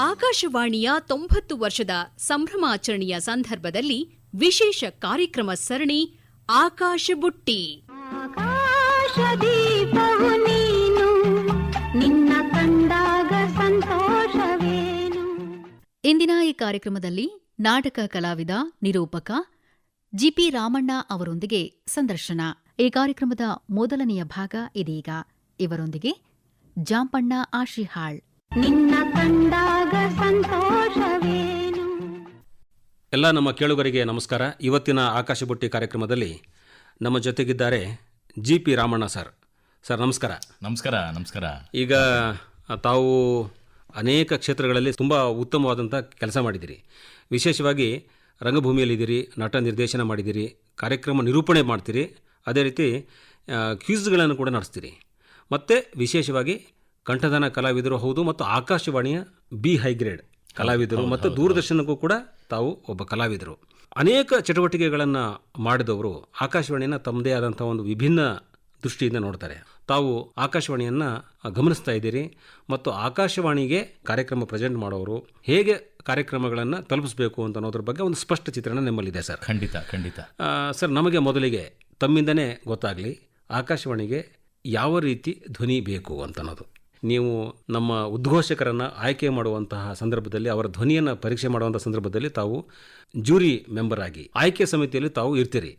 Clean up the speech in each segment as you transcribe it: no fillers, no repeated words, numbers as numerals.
ಆಕಾಶವಾಣಿಯ 90 ವರ್ಷದ ಸಂಭ್ರಮಾಚರಣೆಯ ಸಂದರ್ಭದಲ್ಲಿ ವಿಶೇಷ ಕಾರ್ಯಕ್ರಮ ಸರಣಿ ಆಕಾಶ ಬುಟ್ಟಿ. ಆಕಾಶದೀಪವು ನೀನು, ನಿನ್ನ ಕಂಡಾಗ ಸಂತೋಷವೇನು. ಇಂದಿನ ಈ ಕಾರ್ಯಕ್ರಮದಲ್ಲಿ ನಾಟಕ ಕಲಾವಿದ, ನಿರೂಪಕ ಜಿಪಿ ರಾಮಣ್ಣ ಅವರೊಂದಿಗೆ ಸಂದರ್ಶನ. ಈ ಕಾರ್ಯಕ್ರಮದ ಮೊದಲನೆಯ ಭಾಗ ಇದೀಗ. ಇವರೊಂದಿಗೆ ಜಾಂಪಣ್ಣ ಆಶಿಹಾಳ್. ನಿನ್ನ ಕಂಡಾಗ ಸಂತೋಷವೇನು. ಎಲ್ಲ ನಮ್ಮ ಕೇಳುಗರಿಗೆ ನಮಸ್ಕಾರ. ಇವತ್ತಿನ ಆಕಾಶ ಬುಟ್ಟಿ ಕಾರ್ಯಕ್ರಮದಲ್ಲಿ ನಮ್ಮ ಜೊತೆಗಿದ್ದಾರೆ ಜಿಪಿ ರಾಮಣ್ಣ ಸರ್. ಸರ್ ನಮಸ್ಕಾರ. ನಮಸ್ಕಾರ. ನಮಸ್ಕಾರ. ಈಗ ತಾವು ಅನೇಕ ಕ್ಷೇತ್ರಗಳಲ್ಲಿ ತುಂಬ ಉತ್ತಮವಾದಂಥ ಕೆಲಸ ಮಾಡಿದ್ದೀರಿ. ವಿಶೇಷವಾಗಿ ರಂಗಭೂಮಿಯಲ್ಲಿದ್ದೀರಿ, ನಟ ನಿರ್ದೇಶನ ಮಾಡಿದ್ದೀರಿ, ಕಾರ್ಯಕ್ರಮ ನಿರೂಪಣೆ ಮಾಡ್ತೀರಿ, ಅದೇ ರೀತಿ ಕ್ವಿಜ್ಗಳನ್ನು ಕೂಡ ನಡೆಸ್ತೀರಿ, ಮತ್ತು ವಿಶೇಷವಾಗಿ ಕಂಠದಾನ ಕಲಾವಿದರು ಹೌದು, ಮತ್ತು ಆಕಾಶವಾಣಿಯ ಬಿ ಹೈಗ್ರೇಡ್ ಕಲಾವಿದರು, ಮತ್ತು ದೂರದರ್ಶನಕ್ಕೂ ಕೂಡ ತಾವು ಒಬ್ಬ ಕಲಾವಿದರು. ಅನೇಕ ಚಟುವಟಿಕೆಗಳನ್ನು ಮಾಡಿದವರು ಆಕಾಶವಾಣಿಯನ್ನು ತಮ್ಮದೇ ಆದಂಥ ಒಂದು ವಿಭಿನ್ನ ದೃಷ್ಟಿಯಿಂದ ನೋಡ್ತಾರೆ. ತಾವು ಆಕಾಶವಾಣಿಯನ್ನು ಗಮನಿಸ್ತಾ ಇದ್ದೀರಿ ಮತ್ತು ಆಕಾಶವಾಣಿಗೆ ಕಾರ್ಯಕ್ರಮ ಪ್ರೆಸೆಂಟ್ ಮಾಡೋರು ಹೇಗೆ ಕಾರ್ಯಕ್ರಮಗಳನ್ನು ತಲುಪಿಸಬೇಕು ಅಂತ ಅನ್ನೋದ್ರ ಬಗ್ಗೆ ಒಂದು ಸ್ಪಷ್ಟ ಚಿತ್ರಣ ನಿಮ್ಮಲ್ಲಿದೆ ಸರ್. ಖಂಡಿತ ಖಂಡಿತ. ಸರ್, ನಮಗೆ ಮೊದಲಿಗೆ ತಮ್ಮಿಂದನೇ ಗೊತ್ತಾಗಲಿ, ಆಕಾಶವಾಣಿಗೆ ಯಾವ ರೀತಿ ಧ್ವನಿ ಬೇಕು ಅಂತ ಅನ್ನೋದು. ನೀವು ನಮ್ಮ ಉದ್ಘೋಷಕರನ್ನು ಆಯ್ಕೆ ಮಾಡುವಂತಹ ಸಂದರ್ಭದಲ್ಲಿ, ಅವರ ಧ್ವನಿಯನ್ನು ಪರೀಕ್ಷೆ ಮಾಡುವಂಥ ಸಂದರ್ಭದಲ್ಲಿ ತಾವು ಜೂರಿ ಮೆಂಬರ್ ಆಗಿ ಆಯ್ಕೆ ಸಮಿತಿಯಲ್ಲಿ ತಾವು ಇರ್ತೀರಿ.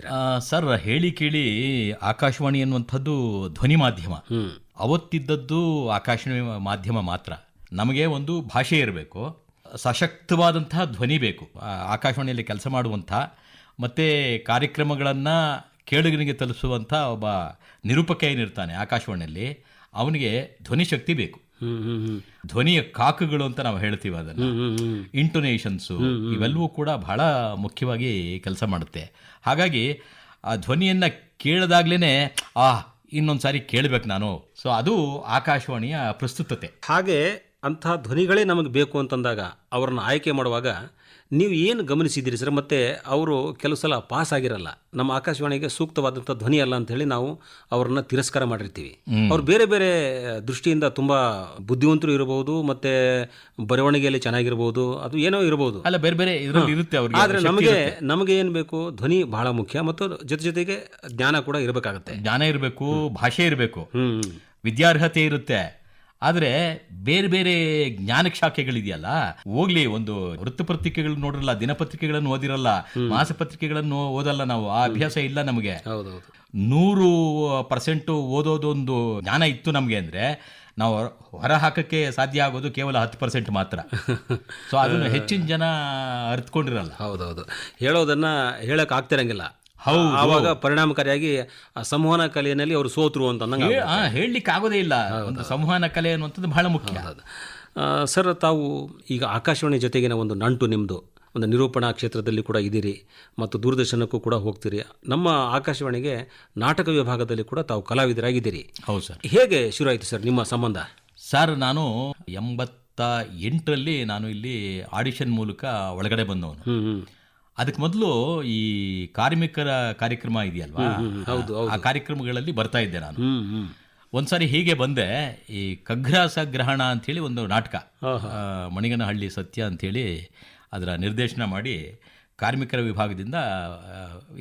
ಸರ್, ಹೇಳಿ ಕೇಳಿ ಆಕಾಶವಾಣಿ ಅನ್ನುವಂಥದ್ದು ಧ್ವನಿ ಮಾಧ್ಯಮ. ಅವತ್ತಿದ್ದದ್ದು ಆಕಾಶವಾಣಿ ಮಾಧ್ಯಮ ಮಾತ್ರ. ನಮಗೆ ಒಂದು ಭಾಷೆ ಇರಬೇಕು, ಸಶಕ್ತವಾದಂತಹ ಧ್ವನಿ ಬೇಕು. ಆಕಾಶವಾಣಿಯಲ್ಲಿ ಕೆಲಸ ಮಾಡುವಂಥ ಮತ್ತು ಕಾರ್ಯಕ್ರಮಗಳನ್ನು ಕೇಳುಗನಿಗೆ ತಲುಪಿಸುವಂಥ ಒಬ್ಬ ನಿರೂಪಕ ಏನಿರ್ತಾನೆ ಆಕಾಶವಾಣಿಯಲ್ಲಿ, ಅವನಿಗೆ ಧ್ವನಿ ಶಕ್ತಿ ಬೇಕು. ಧ್ವನಿಯ ಕಾಕುಗಳು ಅಂತ ನಾವು ಹೇಳ್ತೀವಿ, ಅದನ್ನು ಇಂಟೋನೇಷನ್ಸು ಇವೆಲ್ಲವೂ ಕೂಡ ಬಹಳ ಮುಖ್ಯವಾಗಿ ಕೆಲಸ ಮಾಡುತ್ತೆ. ಹಾಗಾಗಿ ಆ ಧ್ವನಿಯನ್ನು ಕೇಳಿದಾಗ್ಲೇ ಇನ್ನೊಂದು ಸಾರಿ ಕೇಳಬೇಕು ನಾನು. ಸೊ ಅದು ಆಕಾಶವಾಣಿಯ ಪ್ರಸ್ತುತತೆ. ಹಾಗೆ ಅಂತಹ ಧ್ವನಿಗಳೇ ನಮಗೆ ಬೇಕು ಅಂತಂದಾಗ ಅವರನ್ನು ಆಯ್ಕೆ ಮಾಡುವಾಗ ನೀವು ಏನು ಗಮನಿಸಿದ್ದೀರಿ ಸರ್? ಮತ್ತು ಅವರು ಕೆಲವು ಸಲ ಪಾಸ್ ಆಗಿರಲ್ಲ, ನಮ್ಮ ಆಕಾಶವಾಣಿಗೆ ಸೂಕ್ತವಾದಂಥ ಧ್ವನಿ ಅಲ್ಲ ಅಂಥೇಳಿ ನಾವು ಅವರನ್ನು ತಿರಸ್ಕಾರ ಮಾಡಿರ್ತೀವಿ. ಅವ್ರು ಬೇರೆ ಬೇರೆ ದೃಷ್ಟಿಯಿಂದ ತುಂಬ ಬುದ್ಧಿವಂತರು ಇರಬಹುದು, ಮತ್ತು ಬರವಣಿಗೆಯಲ್ಲಿ ಚೆನ್ನಾಗಿರ್ಬೋದು, ಅದು ಏನೋ ಇರಬಹುದು, ಅಲ್ಲ ಬೇರೆ ಬೇರೆ ಇದರಲ್ಲಿ ಇರುತ್ತೆ ಅವ್ರಿಗೆ. ಆದರೆ ನಮಗೆ ಏನು ಬೇಕು? ಧ್ವನಿ ಬಹಳ ಮುಖ್ಯ, ಮತ್ತು ಜೊತೆಗೆ ಜ್ಞಾನ ಕೂಡ ಇರಬೇಕಾಗತ್ತೆ. ಜ್ಞಾನ ಇರಬೇಕು, ಭಾಷೆ ಇರಬೇಕು, ವಿದ್ಯಾರ್ಹತೆ ಇರುತ್ತೆ. ಆದರೆ ಬೇರೆ ಬೇರೆ ಜ್ಞಾನ ಶಾಖೆಗಳಿದೆಯಲ್ಲ, ಹೋಗ್ಲಿ, ಒಂದು ವೃತ್ತಪತ್ರಿಕೆಗಳು ನೋಡಿರಲ್ಲ, ದಿನಪತ್ರಿಕೆಗಳನ್ನು ಓದಿರಲ್ಲ, ಮಾಸಪತ್ರಿಕೆಗಳನ್ನು ಓದಲ್ಲ, ನಾವು ಆ ಅಭ್ಯಾಸ ಇಲ್ಲ ನಮಗೆ. 100% ಓದೋದೊಂದು ಜ್ಞಾನ ಇತ್ತು ನಮಗೆ ಅಂದರೆ ನಾವು ಹೊರ ಹಾಕಕ್ಕೆ ಸಾಧ್ಯ ಆಗೋದು ಕೇವಲ 10% ಮಾತ್ರ. ಸೊ ಅದನ್ನು ಹೆಚ್ಚಿನ ಜನ ಅರ್ಥಕೊಂಡಿರಲ್ಲ. ಹೌದೌದು, ಹೇಳೋದನ್ನ ಹೇಳಕ್ ಆಗ್ತಿರಂಗಿಲ್ಲ. ಆವಾಗ ಪರಿಣಾಮಕಾರಿಯಾಗಿ ಸಂವಹನ ಕಲೆಯಲ್ಲಿ ಅವರು ಸೋತರು ಅಂತ ಹೇಳಲಿಕ್ಕೆ ಆಗೋದೇ ಇಲ್ಲ. ಒಂದು ಸಂವಹನ ಕಲೆ ಅನ್ನುವಂಥದ್ದು ಬಹಳ ಮುಖ್ಯ. ಸರ್, ತಾವು ಈಗ ಆಕಾಶವಾಣಿ ಜೊತೆಗಿನ ಒಂದು ನಂಟು ನಿಮ್ಮದು, ಒಂದು ನಿರೂಪಣಾ ಕ್ಷೇತ್ರದಲ್ಲಿ ಕೂಡ ಇದ್ದೀರಿ ಮತ್ತು ದೂರದರ್ಶನಕ್ಕೂ ಕೂಡ ಹೋಗ್ತೀರಿ. ನಮ್ಮ ಆಕಾಶವಾಣಿಗೆ ನಾಟಕ ವಿಭಾಗದಲ್ಲಿ ಕೂಡ ತಾವು ಕಲಾವಿದರಾಗಿದ್ದೀರಿ. ಹೌದು ಸರ್. ಹೇಗೆ ಶುರು ಆಯಿತು ಸರ್ ನಿಮ್ಮ ಸಂಬಂಧ? ಸರ್, ನಾನು 88ರಲ್ಲಿ ನಾನು ಇಲ್ಲಿ ಆಡಿಷನ್ ಮೂಲಕ ಒಳಗಡೆ ಬಂದವನು. ಅದಕ್ಕೆ ಮೊದಲು ಈ ಕಾರ್ಮಿಕರ ಕಾರ್ಯಕ್ರಮ ಇದೆಯಲ್ವಾ, ಆ ಕಾರ್ಯಕ್ರಮಗಳಲ್ಲಿ ಬರ್ತಾ ಇದ್ದೆ ನಾನು. ಒಂದ್ಸಾರಿ ಹೀಗೆ ಬಂದೆ, ಈ ಕಗ್ರಾಸ ಗ್ರಹಣ ಅಂಥೇಳಿ ಒಂದು ನಾಟಕ, ಮಣಿಗನಹಳ್ಳಿ ಸತ್ಯ ಅಂಥೇಳಿ ಅದರ ನಿರ್ದೇಶನ ಮಾಡಿ ಕಾರ್ಮಿಕರ ವಿಭಾಗದಿಂದ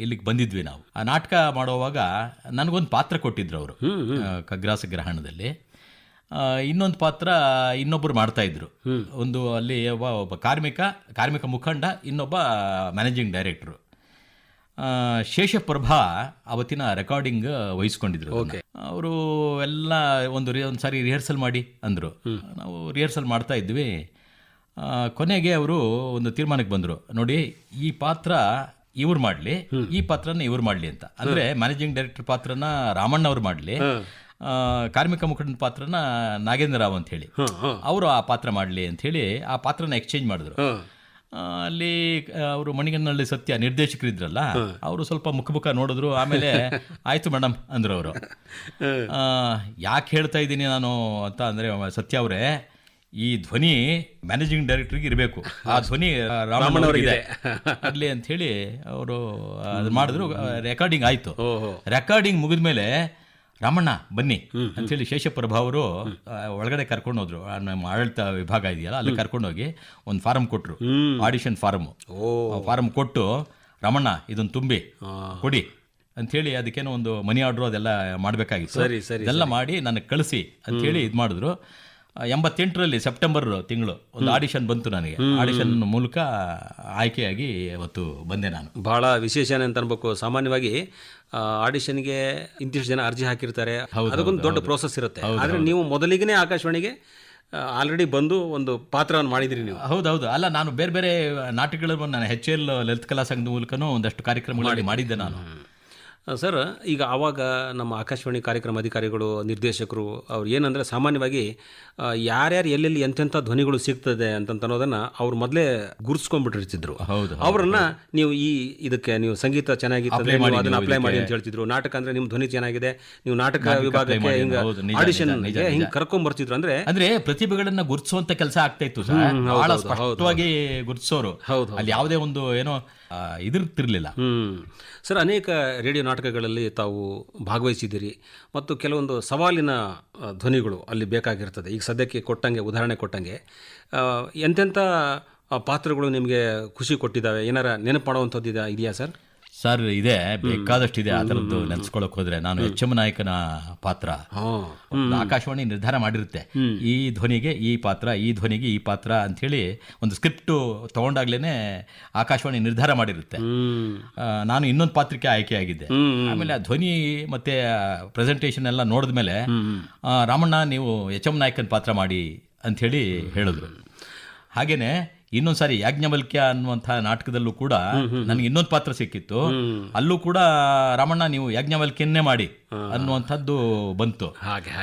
ಇಲ್ಲಿಗೆ ಬಂದಿದ್ವಿ ನಾವು. ಆ ನಾಟಕ ಮಾಡುವಾಗ ನನಗೊಂದು ಪಾತ್ರ ಕೊಟ್ಟಿದ್ರು ಅವರು ಕಗ್ರಾಸ ಗ್ರಹಣದಲ್ಲಿ. ಇನ್ನೊಂದು ಪಾತ್ರ ಇನ್ನೊಬ್ಬರು ಮಾಡ್ತಾಯಿದ್ರು. ಒಂದು ಅಲ್ಲಿ ಒಬ್ಬ ಕಾರ್ಮಿಕ ಮುಖಂಡ, ಇನ್ನೊಬ್ಬ ಮ್ಯಾನೇಜಿಂಗ್ ಡೈರೆಕ್ಟ್ರು. ಶೇಷಪ್ರಭಾ ಅವತ್ತಿನ ರೆಕಾರ್ಡಿಂಗ್ ವಹಿಸ್ಕೊಂಡಿದ್ರು. ಅವರು ಎಲ್ಲ ಒಂದು ಸಾರಿ ರಿಹರ್ಸಲ್ ಮಾಡಿ ಅಂದರು. ನಾವು ರಿಹರ್ಸಲ್ ಮಾಡ್ತಾ ಇದ್ವಿ. ಕೊನೆಗೆ ಅವರು ಒಂದು ತೀರ್ಮಾನಕ್ಕೆ ಬಂದರು, ನೋಡಿ, ಈ ಪಾತ್ರ ಇವ್ರು ಮಾಡಲಿ, ಈ ಪಾತ್ರನ ಇವ್ರು ಮಾಡಲಿ ಅಂತ. ಅಂದರೆ ಮ್ಯಾನೇಜಿಂಗ್ ಡೈರೆಕ್ಟರ್ ಪಾತ್ರನ ರಾಮಣ್ಣ ಅವ್ರು ಮಾಡಲಿ, ಕಾರ್ಮಿಕ ಮುಖಂಡನ ಪಾತ್ರನ ನಾಗೇಂದ್ರ ರಾವ್ ಅಂತ ಹೇಳಿ ಅವರು ಆ ಪಾತ್ರ ಮಾಡಲಿ ಅಂಥೇಳಿ ಆ ಪಾತ್ರನ ಎಕ್ಸ್ಚೇಂಜ್ ಮಾಡಿದ್ರು. ಅಲ್ಲಿ ಅವರು ಮಣಿಗನಹಳ್ಳಿ ಸತ್ಯ ನಿರ್ದೇಶಕರಿದ್ರಲ್ಲ, ಅವರು ಸ್ವಲ್ಪ ಮುಖ ನೋಡಿದ್ರು. ಆಮೇಲೆ ಆಯಿತು ಮೇಡಮ್ ಅಂದರು ಅವರು. ಯಾಕೆ ಹೇಳ್ತಾ ಇದ್ದೀನಿ ನಾನು ಅಂತ ಅಂದರೆ, ಸತ್ಯ ಅವರೇ, ಈ ಧ್ವನಿ ಮ್ಯಾನೇಜಿಂಗ್ ಡೈರೆಕ್ಟರ್ಗೆ ಇರಬೇಕು, ಆ ಧ್ವನಿ ರಾಮಣ್ಣವ್ರಿಗೆ ಆಗಲಿ ಅಂಥೇಳಿ ಅವರು ಅದು ಮಾಡಿದ್ರು. ರೆಕಾರ್ಡಿಂಗ್ ಆಯಿತು. ರೆಕಾರ್ಡಿಂಗ್ ಮುಗಿದ ಮೇಲೆ ರಾಮಣ್ಣ ಬನ್ನಿ ಅಂತೇಳಿ ಶೇಷಪ್ರಭ ಅವರು ಒಳಗಡೆ ಕರ್ಕೊಂಡು ಹೋದ್ರು. ನಮ್ಮ ಆಡಳಿತ ವಿಭಾಗ ಇದೆಯಲ್ಲ ಅಲ್ಲಿ ಕರ್ಕೊಂಡೋಗಿ ಒಂದು ಫಾರಂ ಕೊಟ್ಟರು, ಆಡಿಷನ್ ಫಾರಂ ಕೊಟ್ಟು, ರಾಮಣ್ಣ ಇದನ್ನು ತುಂಬಿ ಕೊಡಿ ಅಂಥೇಳಿ ಅದಕ್ಕೇನೋ ಒಂದು ಮನಿ ಆರ್ಡ್ರು ಅದೆಲ್ಲ ಮಾಡಬೇಕಾಗಿತ್ತು. ಇದೆಲ್ಲ ಮಾಡಿ ನನಗೆ ಕಳಿಸಿ ಅಂಥೇಳಿ ಇದು ಮಾಡಿದ್ರು. 88ರಲ್ಲಿ ಸೆಪ್ಟೆಂಬರ್ ತಿಂಗಳು ಒಂದು ಆಡಿಷನ್ ಬಂತು ನನಗೆ. ಆಡಿಷನ್ ಮೂಲಕ ಆಯ್ಕೆಯಾಗಿ ಅವತ್ತು ಬಂದೆ ನಾನು. ಬಹಳ ವಿಶೇಷ ಅಂತ ಅನ್ಬೇಕು. ಸಾಮಾನ್ಯವಾಗಿ ಆಡಿಷನ್ಗೆ ಇಂತಿಷ್ಟು ಜನ ಅರ್ಜಿ ಹಾಕಿರ್ತಾರೆ, ಅದಕ್ಕೊಂದು ದೊಡ್ಡ ಪ್ರೋಸೆಸ್ ಇರುತ್ತೆ. ಆದರೆ ನೀವು ಮೊದಲಿಗೆ ಆಕಾಶವಾಣಿಗೆ ಆಲ್ರೆಡಿ ಬಂದು ಒಂದು ಪಾತ್ರವನ್ನು ಮಾಡಿದ್ರಿ ನೀವು. ಹೌದೌದು. ಅಲ್ಲ, ನಾನು ಬೇರೆ ಬೇರೆ ನಾಟಕಗಳನ್ನು ನಾನು HL ಲಲಿತ ಕಲಾ ಸಂಘದ ಮೂಲಕನೂ ಒಂದಷ್ಟು ಕಾರ್ಯಕ್ರಮಗಳಲ್ಲಿ ಮಾಡಿದ್ದೆ ನಾನು. ಸರ್, ಈಗ ಆವಾಗ ನಮ್ಮ ಆಕಾಶವಾಣಿ ಕಾರ್ಯಕ್ರಮ ಅಧಿಕಾರಿಗಳು, ನಿರ್ದೇಶಕರು ಅವ್ರು ಏನಂದರೆ ಸಾಮಾನ್ಯವಾಗಿ ಯಾರ್ಯಾರು ಎಲ್ಲೆಲ್ಲಿ ಎಂತೆಂಥ ಧ್ವನಿಗಳು ಸಿಗ್ತದೆ ಅನ್ನೋದನ್ನು ಅವ್ರು ಮೊದಲೇ ಗುರುಸ್ಕೊಂಡ್ಬಿಟ್ಟಿರ್ತಿದ್ರು. ಅವರನ್ನು ನೀವು ಇದಕ್ಕೆ ನೀವು ಸಂಗೀತ ಚೆನ್ನಾಗಿರ್ತದೆ ಅದನ್ನು ಅಪ್ಲೈ ಮಾಡಿ ಅಂತ ಹೇಳ್ತಿದ್ರು. ನಾಟಕ ಅಂದರೆ ನಿಮ್ಮ ಧ್ವನಿ ಚೆನ್ನಾಗಿದೆ, ನೀವು ನಾಟಕ ವಿಭಾಗಕ್ಕೆ ಹಿಂಗೆ ಆಡಿಷನ್ ಹಿಂಗೆ ಕರ್ಕೊಂಡ್ಬರ್ತಿದ್ರು. ಅಂದ್ರೆ ಪ್ರತಿಭೆಗಳನ್ನ ಗುರುತಿಸುವಂತ ಕೆಲಸ ಆಗ್ತಾ ಇತ್ತು ಸರ್. ಬಹಳ ಸ್ಪಷ್ಟವಾಗಿ ಗುರುತಿಸೋರು. ಅಲ್ಲಿ ಯಾವುದೇ ಒಂದು ಏನೋ ಇದಿರ್ತಿರ್ಲಿಲ್ಲ. ಸರ್, ಅನೇಕ ರೇಡಿಯೋ ನಾಟಕಗಳಲ್ಲಿ ತಾವು ಭಾಗವಹಿಸಿದ್ದೀರಿ ಮತ್ತು ಕೆಲವೊಂದು ಸವಾಲಿನ ಧ್ವನಿಗಳು ಅಲ್ಲಿ ಬೇಕಾಗಿರ್ತದೆ. ಈಗ ಸದ್ಯಕ್ಕೆ ಉದಾಹರಣೆ ಕೊಟ್ಟಂಗೆ ಎಂತೆಂಥ ಪಾತ್ರಗಳು ನಿಮಗೆ ಖುಷಿ ಕೊಟ್ಟಿದ್ದಾವೆ? ಏನಾರ ನೆನಪು ಮಾಡುವಂಥದ್ದು ಇದೆಯಾ ಸರ್? ಸರ್, ಇದೆ, ಬೇಕಾದಷ್ಟಿದೆ. ಆ ಥರದ್ದು ನೆನೆಸ್ಕೊಳ್ಳೋಕೆ ಹೋದ್ರೆ ನಾನು HM ನಾಯಕನ ಪಾತ್ರ ಆಕಾಶವಾಣಿ ನಿರ್ಧಾರ ಮಾಡಿರುತ್ತೆ. ಈ ಧ್ವನಿಗೆ ಈ ಪಾತ್ರ, ಈ ಧ್ವನಿಗೆ ಈ ಪಾತ್ರ ಅಂಥೇಳಿ ಒಂದು ಸ್ಕ್ರಿಪ್ಟ್ ತಗೊಂಡಾಗ್ಲೇನೆ ಆಕಾಶವಾಣಿ ನಿರ್ಧಾರ ಮಾಡಿರುತ್ತೆ. ನಾನು ಇನ್ನೊಂದು ಪಾತ್ರಕ್ಕೆ ಆಯ್ಕೆಯಾಗಿದ್ದೆ. ಆಮೇಲೆ ಆ ಧ್ವನಿ ಮತ್ತೆ ಪ್ರೆಸೆಂಟೇಷನ್ ಎಲ್ಲ ನೋಡಿದ್ಮೇಲೆ ರಾಮಣ್ಣ ನೀವು HM ನಾಯಕನ ಪಾತ್ರ ಮಾಡಿ ಅಂಥೇಳಿ ಹೇಳಿದ್ರು. ಹಾಗೇನೆ ಇನ್ನೊಂದು ಸಾರಿ ಯಾಜ್ಞವಲ್ಕ್ಯ ಅನ್ನುವಂಥ ನಾಟಕದಲ್ಲೂ ಕೂಡ ನನಗೆ ಇನ್ನೊಂದು ಪಾತ್ರ ಸಿಕ್ಕಿತ್ತು. ಅಲ್ಲೂ ಕೂಡ ರಾಮಣ್ಣ ನೀವು ಯಾಜ್ಞವಲ್ಕ್ಯನ್ನೇ ಮಾಡಿ ಅನ್ನುವಂಥದ್ದು ಬಂತು.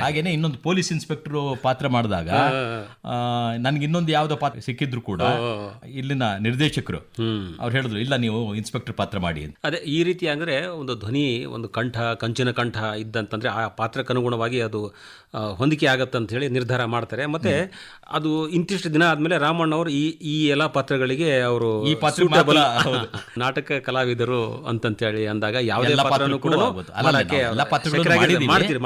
ಹಾಗೇನೆ ಇನ್ನೊಂದು ಪೊಲೀಸ್ ಇನ್ಸ್ಪೆಕ್ಟರ್ ಪಾತ್ರ ಮಾಡಿದಾಗ ನನಗೆ ಇನ್ನೊಂದು ಯಾವುದೋ ಪಾತ್ರ ಸಿಕ್ಕಿದ್ರು ಕೂಡ ಇಲ್ಲಿನ ನಿರ್ದೇಶಕರು ಅವ್ರು ಹೇಳಿದ್ರು, ಇಲ್ಲ ನೀವು ಇನ್ಸ್ಪೆಕ್ಟರ್ ಪಾತ್ರ ಮಾಡಿ ಅಂತ. ಅದೇ ಈ ರೀತಿ ಅಂದರೆ ಒಂದು ಧ್ವನಿ, ಒಂದು ಕಂಚಿನ ಕಂಠ ಇದ್ದಂತಂದ್ರೆ ಆ ಪಾತ್ರಕ್ಕನುಗುಣವಾಗಿ ಅದು ಹೊಂದಿಕೆ ಆಗತ್ತೆ ಅಂತ ಹೇಳಿ ನಿರ್ಧಾರ ಮಾಡ್ತಾರೆ. ಮತ್ತೆ ಅದು ಇಂತಿಷ್ಟು ದಿನ ಆದ್ಮೇಲೆ ರಾಮಣ್ಣ ಅವರು ಈ ಎಲ್ಲ ಪಾತ್ರಗಳಿಗೆ ಅವರು ಈ ಪಾತ್ರ ನಾಟಕ ಕಲಾವಿದರು ಅಂತಂತೇಳಿ ಅಂದಾಗ ಯಾವುದೇ ಪಾತ್ರನೂ ಕೂಡ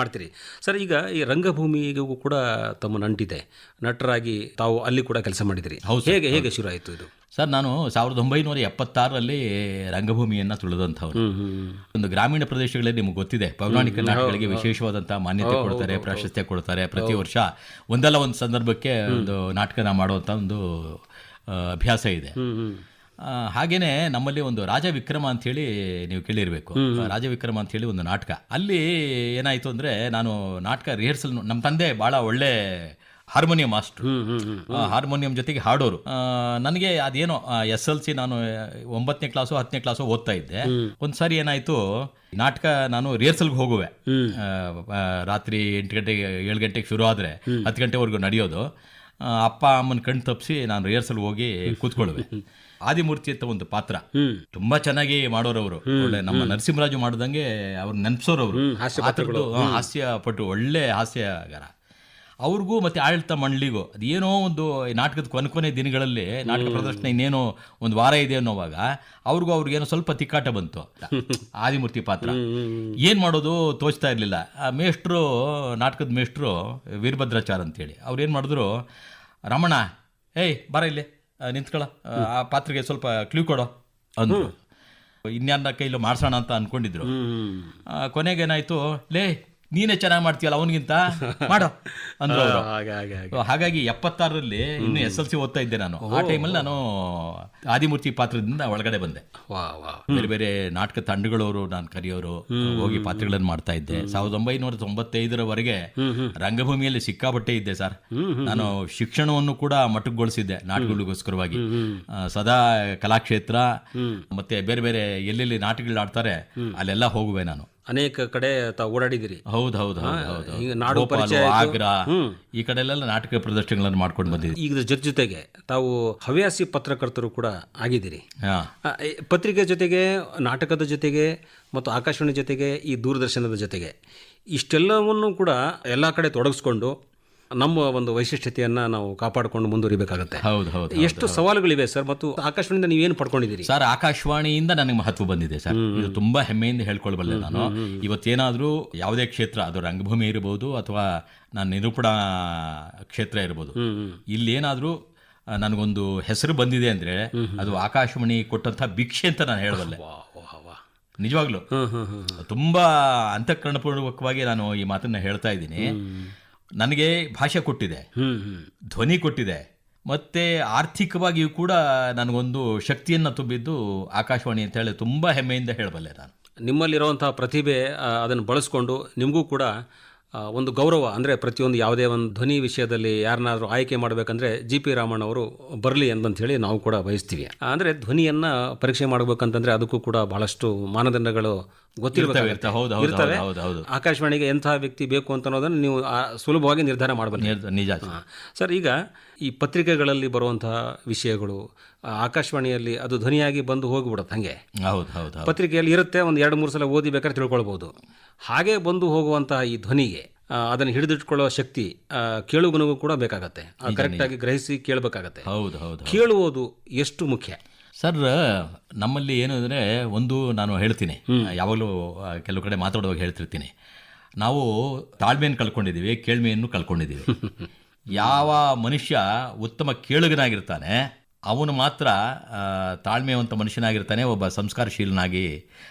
ಮಾಡ್ತೀರಿ. ಸರ್, ಈಗ ಈ ರಂಗಭೂಮಿಗೂ ಕೂಡ ತಮ್ಮ ನಂಟಿದೆ. ನಟರಾಗಿ ತಾವು ಅಲ್ಲಿ ಕೂಡ ಕೆಲಸ ಮಾಡಿದಿರಿ. ಹೇಗೆ ಶುರು ಆಯಿತು ಇದು? ಸರ್, ನಾನು 1976ರಲ್ಲಿ ರಂಗಭೂಮಿಯನ್ನು ತುಳಿದಂಥವ್ರು. ಒಂದು ಗ್ರಾಮೀಣ ಪ್ರದೇಶಗಳಲ್ಲಿ ನಿಮ್ಗೆ ಗೊತ್ತಿದೆ, ಪೌರಾಣಿಕ ನಾಟಕಗಳಿಗೆ ವಿಶೇಷವಾದಂತಹ ಮಾನ್ಯತೆ ಕೊಡ್ತಾರೆ, ಪ್ರಾಶಸ್ತ್ಯ ಕೊಡ್ತಾರೆ. ಪ್ರತಿ ವರ್ಷ ಒಂದಲ್ಲ ಒಂದು ಸಂದರ್ಭಕ್ಕೆ ಒಂದು ನಾಟಕನ ಮಾಡುವಂಥ ಒಂದು ಅಭ್ಯಾಸ ಇದೆ. ಹಾಗೇನೆ ನಮ್ಮಲ್ಲಿ ಒಂದು ರಾಜ ವಿಕ್ರಮ ಅಂಥೇಳಿ ನೀವು ಕೇಳಿರಬೇಕು. ರಾಜ ವಿಕ್ರಮ ಅಂಥೇಳಿ ಒಂದು ನಾಟಕ. ಅಲ್ಲಿ ಏನಾಯಿತು ಅಂದರೆ, ನಾನು ನಾಟಕ ರಿಹರ್ಸಲ್, ನಮ್ಮ ತಂದೆ ಭಾಳ ಒಳ್ಳೆ ಹಾರ್ಮೋನಿಯಂ ಮಾಸ್ಟ್ರು, ಹಾರ್ಮೋನಿಯಂ ಜೊತೆಗೆ ಹಾಡೋರು. ನನಗೆ ಅದೇನೋ SLC ನಾನು 9ನೇ ಕ್ಲಾಸು 10ನೇ ಕ್ಲಾಸು ಓದ್ತಾ ಇದ್ದೆ. ಒಂದ್ಸಾರಿ ಏನಾಯಿತು, ನಾಟಕ ನಾನು ರಿಹರ್ಸಲ್ಗೆ ಹೋಗುವೆ. ರಾತ್ರಿ 8 ಗಂಟೆಗೆ 7 ಗಂಟೆಗೆ ಶುರು ಆದರೆ 10 ಗಂಟೆವರೆಗೂ ನಡೆಯೋದು. ಅಪ್ಪ ಅಮ್ಮನ ಕಣ್ಣು ತಪ್ಪಿಸಿ ನಾನು ರಿಹರ್ಸಲ್ ಹೋಗಿ ಕೂತ್ಕೊಳ್ಳುವೆ. ಆದಿಮೂರ್ತಿ ಅಂತ ಒಂದು ಪಾತ್ರ ತುಂಬಾ ಚೆನ್ನಾಗಿ ಮಾಡೋರವರು. ಒಳ್ಳೆ ನಮ್ಮ ನರಸಿಂಹರಾಜು ಮಾಡಿದಂಗೆ ಅವ್ರು ನೆನಪಿಸೋರವರು. ಹಾಸ್ಯ ಪಟು, ಒಳ್ಳೆ ಹಾಸ್ಯಗಾರ. ಅವ್ರಿಗೂ ಮತ್ತೆ ಆಡಳಿತ ಮಂಡಳಿಗೂ ಅದೇನೋ ಒಂದು ನಾಟಕದ ಕೊನೆ ದಿನಗಳಲ್ಲಿ ನಾಟಕ ಪ್ರದರ್ಶನ ಇನ್ನೇನೋ ಒಂದು ವಾರ ಇದೆ ಅನ್ನೋವಾಗ ಅವ್ರಿಗೇನೋ ಸ್ವಲ್ಪ ತಿಕ್ಕಾಟ ಬಂತು. ಆದಿಮೂರ್ತಿ ಪಾತ್ರ ಏನು ಮಾಡೋದು ತೋಚ್ತಾ ಇರಲಿಲ್ಲ. ಆ ಮೇಷ್ಟ್ರು, ನಾಟಕದ ಮೇಷ್ಟ್ರು ವೀರಭದ್ರಾಚಾರ್ ಅಂತೇಳಿ ಅವ್ರು ಏನು ಮಾಡಿದ್ರು, ರಾಮಣ್ಣ ಏಯ್ ಬಾರ ಇಲ್ಲಿ ನಿಂತ್ಕೊಳ್ಳ, ಆ ಪಾತ್ರೆಗೆ ಸ್ವಲ್ಪ ಕ್ಲೂ ಕೊಡೋ ಅಂದರು. ಇನ್ಯಾರ ಕೈಲೂ ಮಾಡ್ಸೋಣ ಅಂತ ಅಂದ್ಕೊಂಡಿದ್ರು. ಕೊನೆಗೇನಾಯಿತು, ಲೇ ನೀನೇ ಚೆನ್ನಾಗಿ ಮಾಡ್ತೀಯಲ್ಲ ಅವನಿಗಿಂತ ಮಾಡೋ ಅಂದ್ರು ಅವರು. ಹಾಗಾಗಿ 76ರಲ್ಲಿ ಇನ್ನು SLC ಓದ್ತಾ ಇದ್ದೆ ನಾನು. ಆ ಟೈಮಲ್ಲಿ ನಾನು ಆದಿಮೂರ್ತಿ ಪಾತ್ರದಿಂದ ಒಳಗಡೆ ಬಂದೆ. ಬೇರೆ ಬೇರೆ ನಾಟಕ ತಂಡಗಳವರು ನಾನು ಕರೆಯೋರು, ಹೋಗಿ ಪಾತ್ರಗಳನ್ನು ಮಾಡ್ತಾ ಇದ್ದೆ. 1995ರವರೆಗೆ ರಂಗಭೂಮಿಯಲ್ಲಿ ಸಿಕ್ಕಾಪಟ್ಟೆ ಇದ್ದೆ ಸರ್. ನಾನು ಶಿಕ್ಷಣವನ್ನು ಕೂಡ ಮಟ್ಟಗೊಳಿಸಿದ್ದೆ ನಾಟಕಗಳಿಗೋಸ್ಕರವಾಗಿ. ಸದಾ ಕಲಾಕ್ಷೇತ್ರ ಮತ್ತೆ ಬೇರೆ ಬೇರೆ ಎಲ್ಲೆಲ್ಲಿ ನಾಟಕಗಳು ಆಡ್ತಾರೆ ಅಲ್ಲೆಲ್ಲ ಹೋಗುವೆ ನಾನು. ಅನೇಕ ಕಡೆ ತಾವು ಓಡಾಡಿದಿರಿ. ಹೌದು. ಆಗ್ರಾ ಈ ಕಡೆ ಎಲ್ಲ ನಾಟಕ ಪ್ರದರ್ಶನಗಳನ್ನು ಮಾಡ್ಕೊಂಡು ಬಂದಿದ್ದೀರಿ. ಈಗ ಜೊತೆಗೆ ತಾವು ಹವ್ಯಾಸಿ ಪತ್ರಕರ್ತರು ಕೂಡ ಆಗಿದ್ದೀರಿ. ಪತ್ರಿಕೆ ಜೊತೆಗೆ, ನಾಟಕದ ಜೊತೆಗೆ ಮತ್ತು ಆಕಾಶವಾಣಿ ಜೊತೆಗೆ, ಈ ದೂರದರ್ಶನದ ಜೊತೆಗೆ ಇಷ್ಟೆಲ್ಲವನ್ನು ಕೂಡ ಎಲ್ಲ ಕಡೆ ತೊಡಗಿಸ್ಕೊಂಡು ನಮ್ಮ ಒಂದು ವೈಶಿಷ್ಟ್ಯತೆಯನ್ನು ನಾವು ಕಾಪಾಡಿಕೊಂಡು ಮುಂದುವರಿಬೇಕಾಗತ್ತೆ. ಹೌದು ಹೌದು. ಎಷ್ಟು ಸವಾಲುಗಳಿವೆ ಸರ್, ಮತ್ತು ಆಕಾಶವಾಣಿಯಿಂದ ನೀವೇನು ಪಡ್ಕೊಂಡಿದ್ದೀರಿ? ಸರ್, ಆಕಾಶವಾಣಿಯಿಂದ ನನಗೆ ಮಹತ್ವ ಬಂದಿದೆ ಸರ್. ಇದು ತುಂಬಾ ಹೆಮ್ಮೆಯಿಂದ ಹೇಳ್ಕೊಳ್ಬಲ್ಲೆ ನಾನು. ಇವತ್ತೇನಾದರೂ ಯಾವುದೇ ಕ್ಷೇತ್ರ, ಅದು ರಂಗಭೂಮಿ ಇರ್ಬೋದು ಅಥವಾ ನಾನು ನಿರೂಪಣಾ ಕ್ಷೇತ್ರ ಇರ್ಬೋದು, ಇಲ್ಲೇನಾದರೂ ನನಗೊಂದು ಹೆಸರು ಬಂದಿದೆ ಅಂದರೆ ಅದು ಆಕಾಶವಾಣಿ ಕೊಟ್ಟಂಥ ಭಿಕ್ಷೆ ಅಂತ ನಾನು ಹೇಳಬಲ್ಲೆ. ನಿಜವಾಗ್ಲೂ ತುಂಬಾ ಅಂತಃಕರಣಪೂರ್ವಕವಾಗಿ ನಾನು ಈ ಮಾತನ್ನ ಹೇಳ್ತಾ ಇದ್ದೀನಿ. ನನಗೆ ಭಾಷೆ ಕೊಟ್ಟಿದೆ, ಧ್ವನಿ ಕೊಟ್ಟಿದೆ, ಮತ್ತೆ ಆರ್ಥಿಕವಾಗಿಯೂ ಕೂಡ ನನಗೊಂದು ಶಕ್ತಿಯನ್ನು ತುಂಬಿದ್ದು ಆಕಾಶವಾಣಿ ಅಂತ ಹೇಳಿ ತುಂಬಾ ಹೆಮ್ಮೆಯಿಂದ ಹೇಳಬಲ್ಲೆ ನಾನು. ನಿಮ್ಮಲ್ಲಿರುವಂತಹ ಪ್ರತಿಭೆ ಅದನ್ನು ಬಳಸ್ಕೊಂಡು ನಿಮಗೂ ಕೂಡ ಒಂದು ಗೌರವ, ಅಂದರೆ ಪ್ರತಿಯೊಂದು ಯಾವುದೇ ಒಂದು ಧ್ವನಿ ವಿಷಯದಲ್ಲಿ ಯಾರನ್ನಾದರೂ ಆಯ್ಕೆ ಮಾಡಬೇಕಂದ್ರೆ ಜಿ ಪಿ ರಾಮಣ್ಣ ಅವರು ಬರಲಿ ಅಂತ ಹೇಳಿ ನಾವು ಕೂಡ ಬಯಸ್ತೀವಿ. ಅಂದರೆ ಧ್ವನಿಯನ್ನು ಪರೀಕ್ಷೆ ಮಾಡಬೇಕಂತಂದರೆ ಅದಕ್ಕೂ ಕೂಡ ಬಹಳಷ್ಟು ಮಾನದಂಡಗಳು ಗೊತ್ತಿರ್ತವೆ. ಆಕಾಶವಾಣಿಗೆ ಎಂತಹ ವ್ಯಕ್ತಿ ಬೇಕು ಅಂತ ಅನ್ನೋದನ್ನು ನೀವು ಸುಲಭವಾಗಿ ನಿರ್ಧಾರ ಮಾಡಬಲ್ಲ. ನಿಜ ಸರ್, ಈಗ ಈ ಪತ್ರಿಕೆಗಳಲ್ಲಿ ಬರುವಂತಹ ವಿಷಯಗಳು ಆಕಾಶವಾಣಿಯಲ್ಲಿ ಅದು ಧ್ವನಿಯಾಗಿ ಬಂದು ಹೋಗಿಬಿಡುತ್ತೆ. ಹಾಗೆ ಪತ್ರಿಕೆಯಲ್ಲಿ ಇರುತ್ತೆ, ಒಂದು 2-3 ಸಲ ಓದಿ ಬೇಕಾದ್ರೆ ತಿಳ್ಕೊಳ್ಬೋದು. ಹಾಗೆ ಬಂದು ಹೋಗುವಂತಹ ಈ ಧ್ವನಿಗೆ ಅದನ್ನು ಹಿಡಿದಿಟ್ಕೊಳ್ಳೋ ಶಕ್ತಿ ಕೇಳುಗನಿಗೂ ಕೂಡ ಬೇಕಾಗತ್ತೆ. ಕರೆಕ್ಟಾಗಿ ಗ್ರಹಿಸಿ ಕೇಳಬೇಕಾಗತ್ತೆ. ಕೇಳುವುದು ಎಷ್ಟು ಮುಖ್ಯ ಸರ್? ನಮ್ಮಲ್ಲಿ ಏನು ಅಂದರೆ, ಒಂದು ನಾನು ಹೇಳ್ತೀನಿ, ಯಾವಾಗಲೂ ಕೆಲವು ಕಡೆ ಮಾತಾಡುವಾಗ ಹೇಳ್ತಿರ್ತೀನಿ, ನಾವು ತಾಳ್ಮೆಯನ್ನು ಕಳ್ಕೊಂಡಿದ್ದೀವಿ, ಕೇಳ್ಮೆಯನ್ನು ಕಳ್ಕೊಂಡಿದ್ದೀವಿ. ಯಾವ ಮನುಷ್ಯ ಉತ್ತಮ ಕೇಳುಗನಾಗಿರ್ತಾನೆ ಅವನು ಮಾತ್ರ ತಾಳ್ಮೆವಂತ ಮನುಷ್ಯನಾಗಿರ್ತಾನೆ, ಒಬ್ಬ ಸಂಸ್ಕಾರಶೀಲನಾಗಿ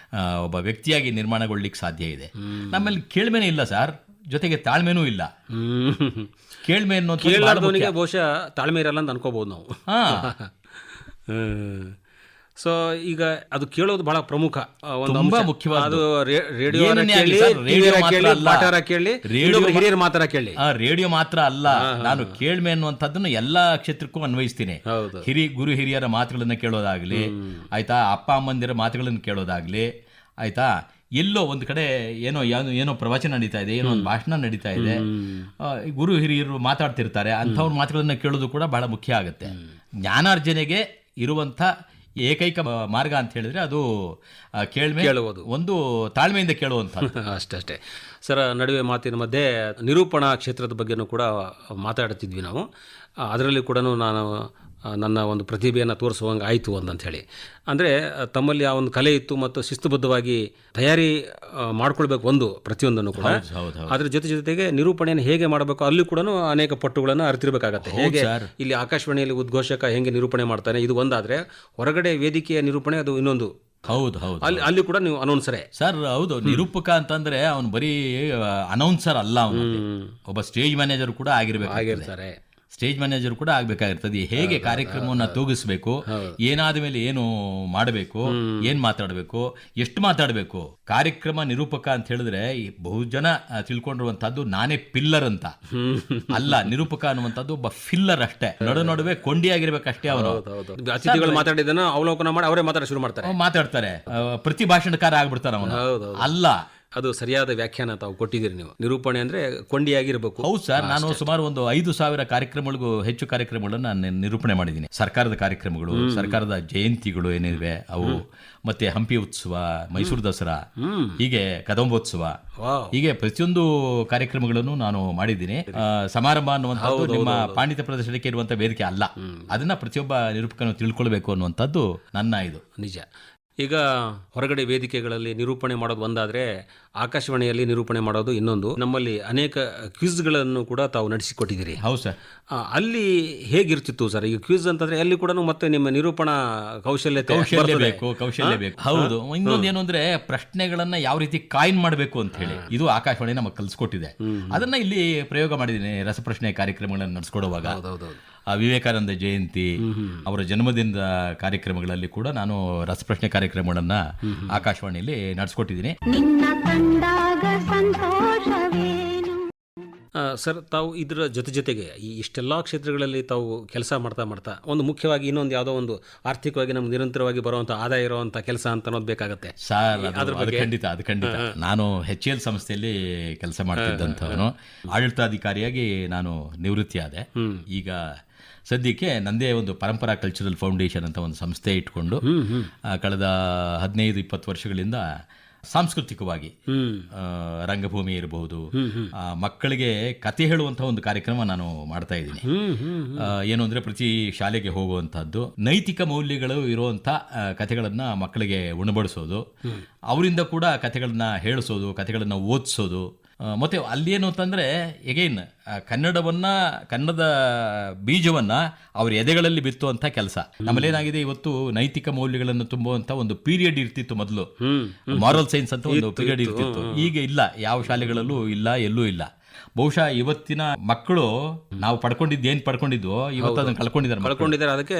ಒಬ್ಬ ವ್ಯಕ್ತಿಯಾಗಿ ನಿರ್ಮಾಣಗೊಳ್ಳಿಕ್ಕೆ ಸಾಧ್ಯ ಇದೆ. ನಮ್ಮಲ್ಲಿ ಕೇಳ್ಮೆನೇ ಇಲ್ಲ ಸರ್, ಜೊತೆಗೆ ತಾಳ್ಮೆನೂ ಇಲ್ಲ. ಕೇಳ್ಮೆ ಅನ್ನೋದು ಬಹುಶಃ ತಾಳ್ಮೆ ಇರಲ್ಲ ಅಂತ ಅನ್ಕೋಬಹುದು ನಾವು. ಸೊ ಈಗ ಅದು ಕೇಳೋದು ಬಹಳ ಪ್ರಮುಖ, ತುಂಬಾ ಮುಖ್ಯವಾದ. ಅದು ರೇಡಿಯೋ ಮಾತ್ರ ಅಲ್ಲ, ನಾನು ಕೇಳ್ಮೆ ಅನ್ನುವಂಥದ್ದನ್ನು ಎಲ್ಲಾ ಕ್ಷೇತ್ರಕ್ಕೂ ಅನ್ವಯಿಸ್ತೀನಿ. ಗುರು ಹಿರಿಯರ ಮಾತುಗಳನ್ನ ಕೇಳೋದಾಗ್ಲಿ, ಆಯ್ತಾ, ಅಪ್ಪ ಅಮ್ಮಂದಿರ ಮಾತುಗಳನ್ನು ಕೇಳೋದಾಗ್ಲಿ, ಆಯ್ತಾ, ಎಲ್ಲೋ ಒಂದು ಕಡೆ ಏನೋ ಪ್ರವಚನ ನಡೀತಾ ಇದೆ, ಏನೋ ಒಂದು ಭಾಷಣ ನಡೀತಾ ಇದೆ, ಗುರು ಹಿರಿಯರು ಮಾತಾಡ್ತಿರ್ತಾರೆ, ಅಂಥವ್ರ ಮಾತುಗಳನ್ನ ಕೇಳೋದು ಕೂಡ ಬಹಳ ಮುಖ್ಯ ಆಗುತ್ತೆ. ಜ್ಞಾನಾರ್ಜನೆಗೆ ಇರುವಂಥ ಏಕೈಕ ಮಾರ್ಗ ಅಂತ ಹೇಳಿದ್ರೆ ಅದು ಕೇಳುವುದು, ಒಂದು ತಾಳ್ಮೆಯಿಂದ ಕೇಳುವಂಥ. ಅಷ್ಟೇ ಸರ್. ನಡುವೆ ಮಾತಿನ ಮಧ್ಯೆ ನಿರೂಪಣಾ ಕ್ಷೇತ್ರದ ಬಗ್ಗೆನೂ ಕೂಡ ಮಾತಾಡ್ತಿದ್ವಿ ನಾವು. ಅದರಲ್ಲಿ ಕೂಡ ನಾನು ನನ್ನ ಒಂದು ಪ್ರತಿಭೆಯನ್ನು ತೋರಿಸುವಂಗೆ ಆಯಿತು ಅಂತ ಹೇಳಿ. ಅಂದರೆ ತಮ್ಮಲ್ಲಿ ಆ ಒಂದು ಕಲೆ ಇತ್ತು ಮತ್ತು ಶಿಸ್ತುಬದ್ಧವಾಗಿ ತಯಾರಿ ಮಾಡ್ಕೊಳ್ಬೇಕು ಒಂದು ಪ್ರತಿಯೊಂದನ್ನು ಕೂಡ. ಅದ್ರ ಜೊತೆಗೆ ನಿರೂಪಣೆಯನ್ನು ಹೇಗೆ ಮಾಡಬೇಕು ಅಲ್ಲಿ ಕೂಡ ಅನೇಕ ಪಟ್ಟುಗಳನ್ನು ಅರಿತಿರ್ಬೇಕಾಗತ್ತೆ. ಹೇಗೆ ಇಲ್ಲಿ ಆಕಾಶವಾಣಿಯಲ್ಲಿ ಉದ್ಘೋಷಕ ಹೇಗೆ ನಿರೂಪಣೆ ಮಾಡ್ತಾನೆ ಇದು ಒಂದಾದರೆ, ಹೊರಗಡೆ ವೇದಿಕೆಯ ನಿರೂಪಣೆ ಅದು ಇನ್ನೊಂದು. ಅಲ್ಲಿ ಕೂಡ ನೀವು ಅನೌನ್ಸರೇ ಸರ್? ಹೌದು. ನಿರೂಪಕ ಅಂತಂದ್ರೆ ಅವನು ಬರೀ ಅನೌನ್ಸರ್ ಅಲ್ಲ, ಅವನು ಒಬ್ಬ ಸ್ಟೇಜ್ ಮ್ಯಾನೇಜರ್ ಕೂಡ ಆಗಿರ್ತಾರೆ. ಸ್ಟೇಜ್ ಮ್ಯಾನೇಜರ್ ಕೂಡ ಆಗ್ಬೇಕಾಗಿರ್ತದೆ. ಹೇಗೆ ಕಾರ್ಯಕ್ರಮವನ್ನು ತೂಗಿಸ್ಬೇಕು, ಏನಾದ ಮೇಲೆ ಏನು ಮಾಡಬೇಕು, ಏನ್ ಮಾತಾಡಬೇಕು, ಎಷ್ಟು ಮಾತಾಡಬೇಕು. ಕಾರ್ಯಕ್ರಮ ನಿರೂಪಕ ಅಂತ ಹೇಳಿದ್ರೆ ಬಹುಜನ ತಿಳ್ಕೊಂಡಿರುವಂತಹದ್ದು ನಾನೇ ಪಿಲ್ಲರ್ ಅಂತ ಅಲ್ಲ. ನಿರೂಪಕ ಅನ್ನುವಂಥದ್ದು ಒಬ್ಬ ಫಿಲ್ಲರ್ ಅಷ್ಟೇ, ನಡುವೆ ಕೊಂಡಿಯಾಗಿರ್ಬೇಕಷ್ಟೇ. ಅವನು ಅತಿಥಿಗಳು ಮಾತಾಡಿದನ್ನ ಅವಲೋಕನ ಮಾಡಿ ಅವರೇ ಮಾತಾಡ್ತಾರೆ, ಪ್ರತಿ ಭಾಷಣಕಾರ ಆಗ್ಬಿಡ್ತಾರೆ ಅವನು. ಅಲ್ಲ, ಅದು ಸರಿಯಾದ ವ್ಯಾಖ್ಯಾನ ತಾವು ಕೊಟ್ಟಿದ್ದೀರಿ ನೀವು. ನಿರೂಪಣೆ ಅಂದ್ರೆ ಕೊಂಡಿಯಾಗಿರ್ಬೇಕು. ಹೌದು ಸರ್. ನಾನು ಸುಮಾರು ಒಂದು 5,000 ಕಾರ್ಯಕ್ರಮಗಳಿಗೂ ಹೆಚ್ಚು ಕಾರ್ಯಕ್ರಮಗಳನ್ನು ನಾನು ನಿರೂಪಣೆ ಮಾಡಿದ್ದೀನಿ. ಸರ್ಕಾರದ ಕಾರ್ಯಕ್ರಮಗಳು, ಸರ್ಕಾರದ ಜಯಂತಿಗಳು ಏನಿವೆ ಅವು, ಮತ್ತೆ ಹಂಪಿ ಉತ್ಸವ, ಮೈಸೂರು ದಸರಾ, ಹೀಗೆ ಕದಂಬೋತ್ಸವ, ಹೀಗೆ ಪ್ರತಿಯೊಂದು ಕಾರ್ಯಕ್ರಮಗಳನ್ನು ನಾನು ಮಾಡಿದ್ದೀನಿ. ಸಮಾರಂಭ ಅನ್ನುವಂಥದ್ದು ನಿಮ್ಮ ಪಾಂಡಿತ್ಯ ಪ್ರದರ್ಶನಕ್ಕೆ ಇರುವಂತಹ ವೇದಿಕೆ ಅಲ್ಲ. ಅದನ್ನ ಪ್ರತಿಯೊಬ್ಬ ನಿರೂಪಕನು ತಿಳ್ಕೊಳ್ಬೇಕು ಅನ್ನುವಂಥದ್ದು ನನ್ನ ಇದು. ನಿಜ. ಈಗ ಹೊರಗಡೆ ವೇದಿಕೆಗಳಲ್ಲಿ ನಿರೂಪಣೆ ಮಾಡೋದು ಒಂದಾದರೆ, ಆಕಾಶವಾಣಿಯಲ್ಲಿ ನಿರೂಪಣೆ ಮಾಡೋದು ಇನ್ನೊಂದು. ನಮ್ಮಲ್ಲಿ ಅನೇಕ ಕ್ವಿಜ್ಗಳನ್ನು ಕೂಡ ತಾವು ನಡೆಸಿಕೊಟ್ಟಿದ್ದೀರಿ. ಹೌದು ಸರ್. ಅಲ್ಲಿ ಹೇಗಿರ್ತಿತ್ತು ಸರ್? ಈಗ ಕ್ವಿಜ್ ಅಂತಂದ್ರೆ ಅಲ್ಲಿ ಕೂಡ ಮತ್ತೆ ನಿಮ್ಮ ನಿರೂಪಣಾ ಕೌಶಲ್ಯ ಬೇಕು. ಹೌದು. ಇನ್ನೊಂದು ಏನು ಅಂದ್ರೆ, ಪ್ರಶ್ನೆಗಳನ್ನ ಯಾವ ರೀತಿ ಕಾಯಿನ್ ಮಾಡಬೇಕು ಅಂತ ಹೇಳಿ ಇದು ಆಕಾಶವಾಣಿ ನಮಗೆ ಕಲಿಸ್ಕೊಟ್ಟಿದೆ. ಅದನ್ನ ಇಲ್ಲಿ ಪ್ರಯೋಗ ಮಾಡಿದ್ದೀನಿ ರಸಪ್ರಶ್ನೆ ಕಾರ್ಯಕ್ರಮಗಳನ್ನು ನಡೆಸ್ಕೊಡುವಾಗ. ವಿವೇಕಾನಂದ ಜಯಂತಿ, ಅವರ ಜನ್ಮದಿನದ ಕಾರ್ಯಕ್ರಮಗಳಲ್ಲಿ ಕೂಡ ನಾನು ರಸಪ್ರಶ್ನೆ ಕಾರ್ಯಕ್ರಮಗಳನ್ನ ಆಕಾಶವಾಣಿಯಲ್ಲಿ ನಡೆಸ್ಕೊಟ್ಟಿದ್ದೀನಿ. ಸರ್, ತಾವು ಇದರ ಜೊತೆಗೆ ಈ ಇಷ್ಟೆಲ್ಲ ಕ್ಷೇತ್ರಗಳಲ್ಲಿ ತಾವು ಕೆಲಸ ಮಾಡ್ತಾ ಒಂದು ಮುಖ್ಯವಾಗಿ ಇನ್ನೊಂದು ಯಾವುದೋ ಒಂದು ಆರ್ಥಿಕವಾಗಿ ನಮ್ಗೆ ನಿರಂತರವಾಗಿ ಬರುವಂಥ ಆದಾಯ ಇರುವಂಥ ಕೆಲಸ ಅಂತ ಅನ್ನೋದು ಬೇಕಾಗತ್ತೆ ಸರ್. ಅದು ಖಂಡಿತ. ನಾನು HL ಸಂಸ್ಥೆಯಲ್ಲಿ ಕೆಲಸ ಮಾಡ್ತಿದ್ದಂಥವನು. ಆಡಳಿತಾಧಿಕಾರಿಯಾಗಿ ನಾನು ನಿವೃತ್ತಿ ಆದೆ. ಈಗ ಸದ್ಯಕ್ಕೆ ನಂದೇ ಒಂದು ಪರಂಪರಾ ಕಲ್ಚರಲ್ ಫೌಂಡೇಶನ್ ಅಂತ ಒಂದು ಸಂಸ್ಥೆ ಇಟ್ಕೊಂಡು ಕಳೆದ 15-20 ವರ್ಷಗಳಿಂದ ಸಾಂಸ್ಕೃತಿಕವಾಗಿ ರಂಗಭೂಮಿ ಇರಬಹುದು, ಮಕ್ಕಳಿಗೆ ಕತೆ ಹೇಳುವಂತಹ ಒಂದು ಕಾರ್ಯಕ್ರಮ ನಾನು ಮಾಡ್ತಾ ಇದ್ದೀನಿ. ಏನು ಅಂದ್ರೆ ಪ್ರತಿ ಶಾಲೆಗೆ ಹೋಗುವಂತಹದ್ದು ನೈತಿಕ ಮೌಲ್ಯಗಳು ಇರುವಂತ ಕಥೆಗಳನ್ನ ಮಕ್ಕಳಿಗೆ ಉಣಬಡಿಸೋದು, ಅವರಿಂದ ಕೂಡ ಕಥೆಗಳನ್ನ ಹೇಳಿಸೋದು, ಕಥೆಗಳನ್ನ ಓದಿಸೋದು. ಮತ್ತೆ ಅಲ್ಲೇನು ಅಂತಂದ್ರೆ ಎಗೈನ್ ಕನ್ನಡದ ಬೀಜವನ್ನ ಅವ್ರ ಎದೆಗಳಲ್ಲಿ ಬಿತ್ತುವಂತ ಕೆಲಸ. ನಮ್ಮಲ್ಲೇನಾಗಿದೆ, ಇವತ್ತು ನೈತಿಕ ಮೌಲ್ಯಗಳನ್ನು ತುಂಬುವಂತ ಒಂದು ಪೀರಿಯಡ್ ಇರ್ತಿತ್ತು ಮೊದಲು, ಮಾರಲ್ ಸೈನ್ಸ್ ಅಂತ ಒಂದು ಪೀರಿಯಡ್ ಇರ್ತಿತ್ತು. ಈಗ ಇಲ್ಲ, ಯಾವ ಶಾಲೆಗಳಲ್ಲೂ ಇಲ್ಲ, ಎಲ್ಲೂ ಇಲ್ಲ. ಬಹುಶಃ ಇವತ್ತಿನ ಮಕ್ಕಳು ನಾವು ಏನ್ ಪಡ್ಕೊಂಡಿದ್ವೋ ಇವತ್ತು ಅದನ್ನ ಕಳ್ಕೊಂಡಿದ್ದಾರೆ. ಅದಕ್ಕೆ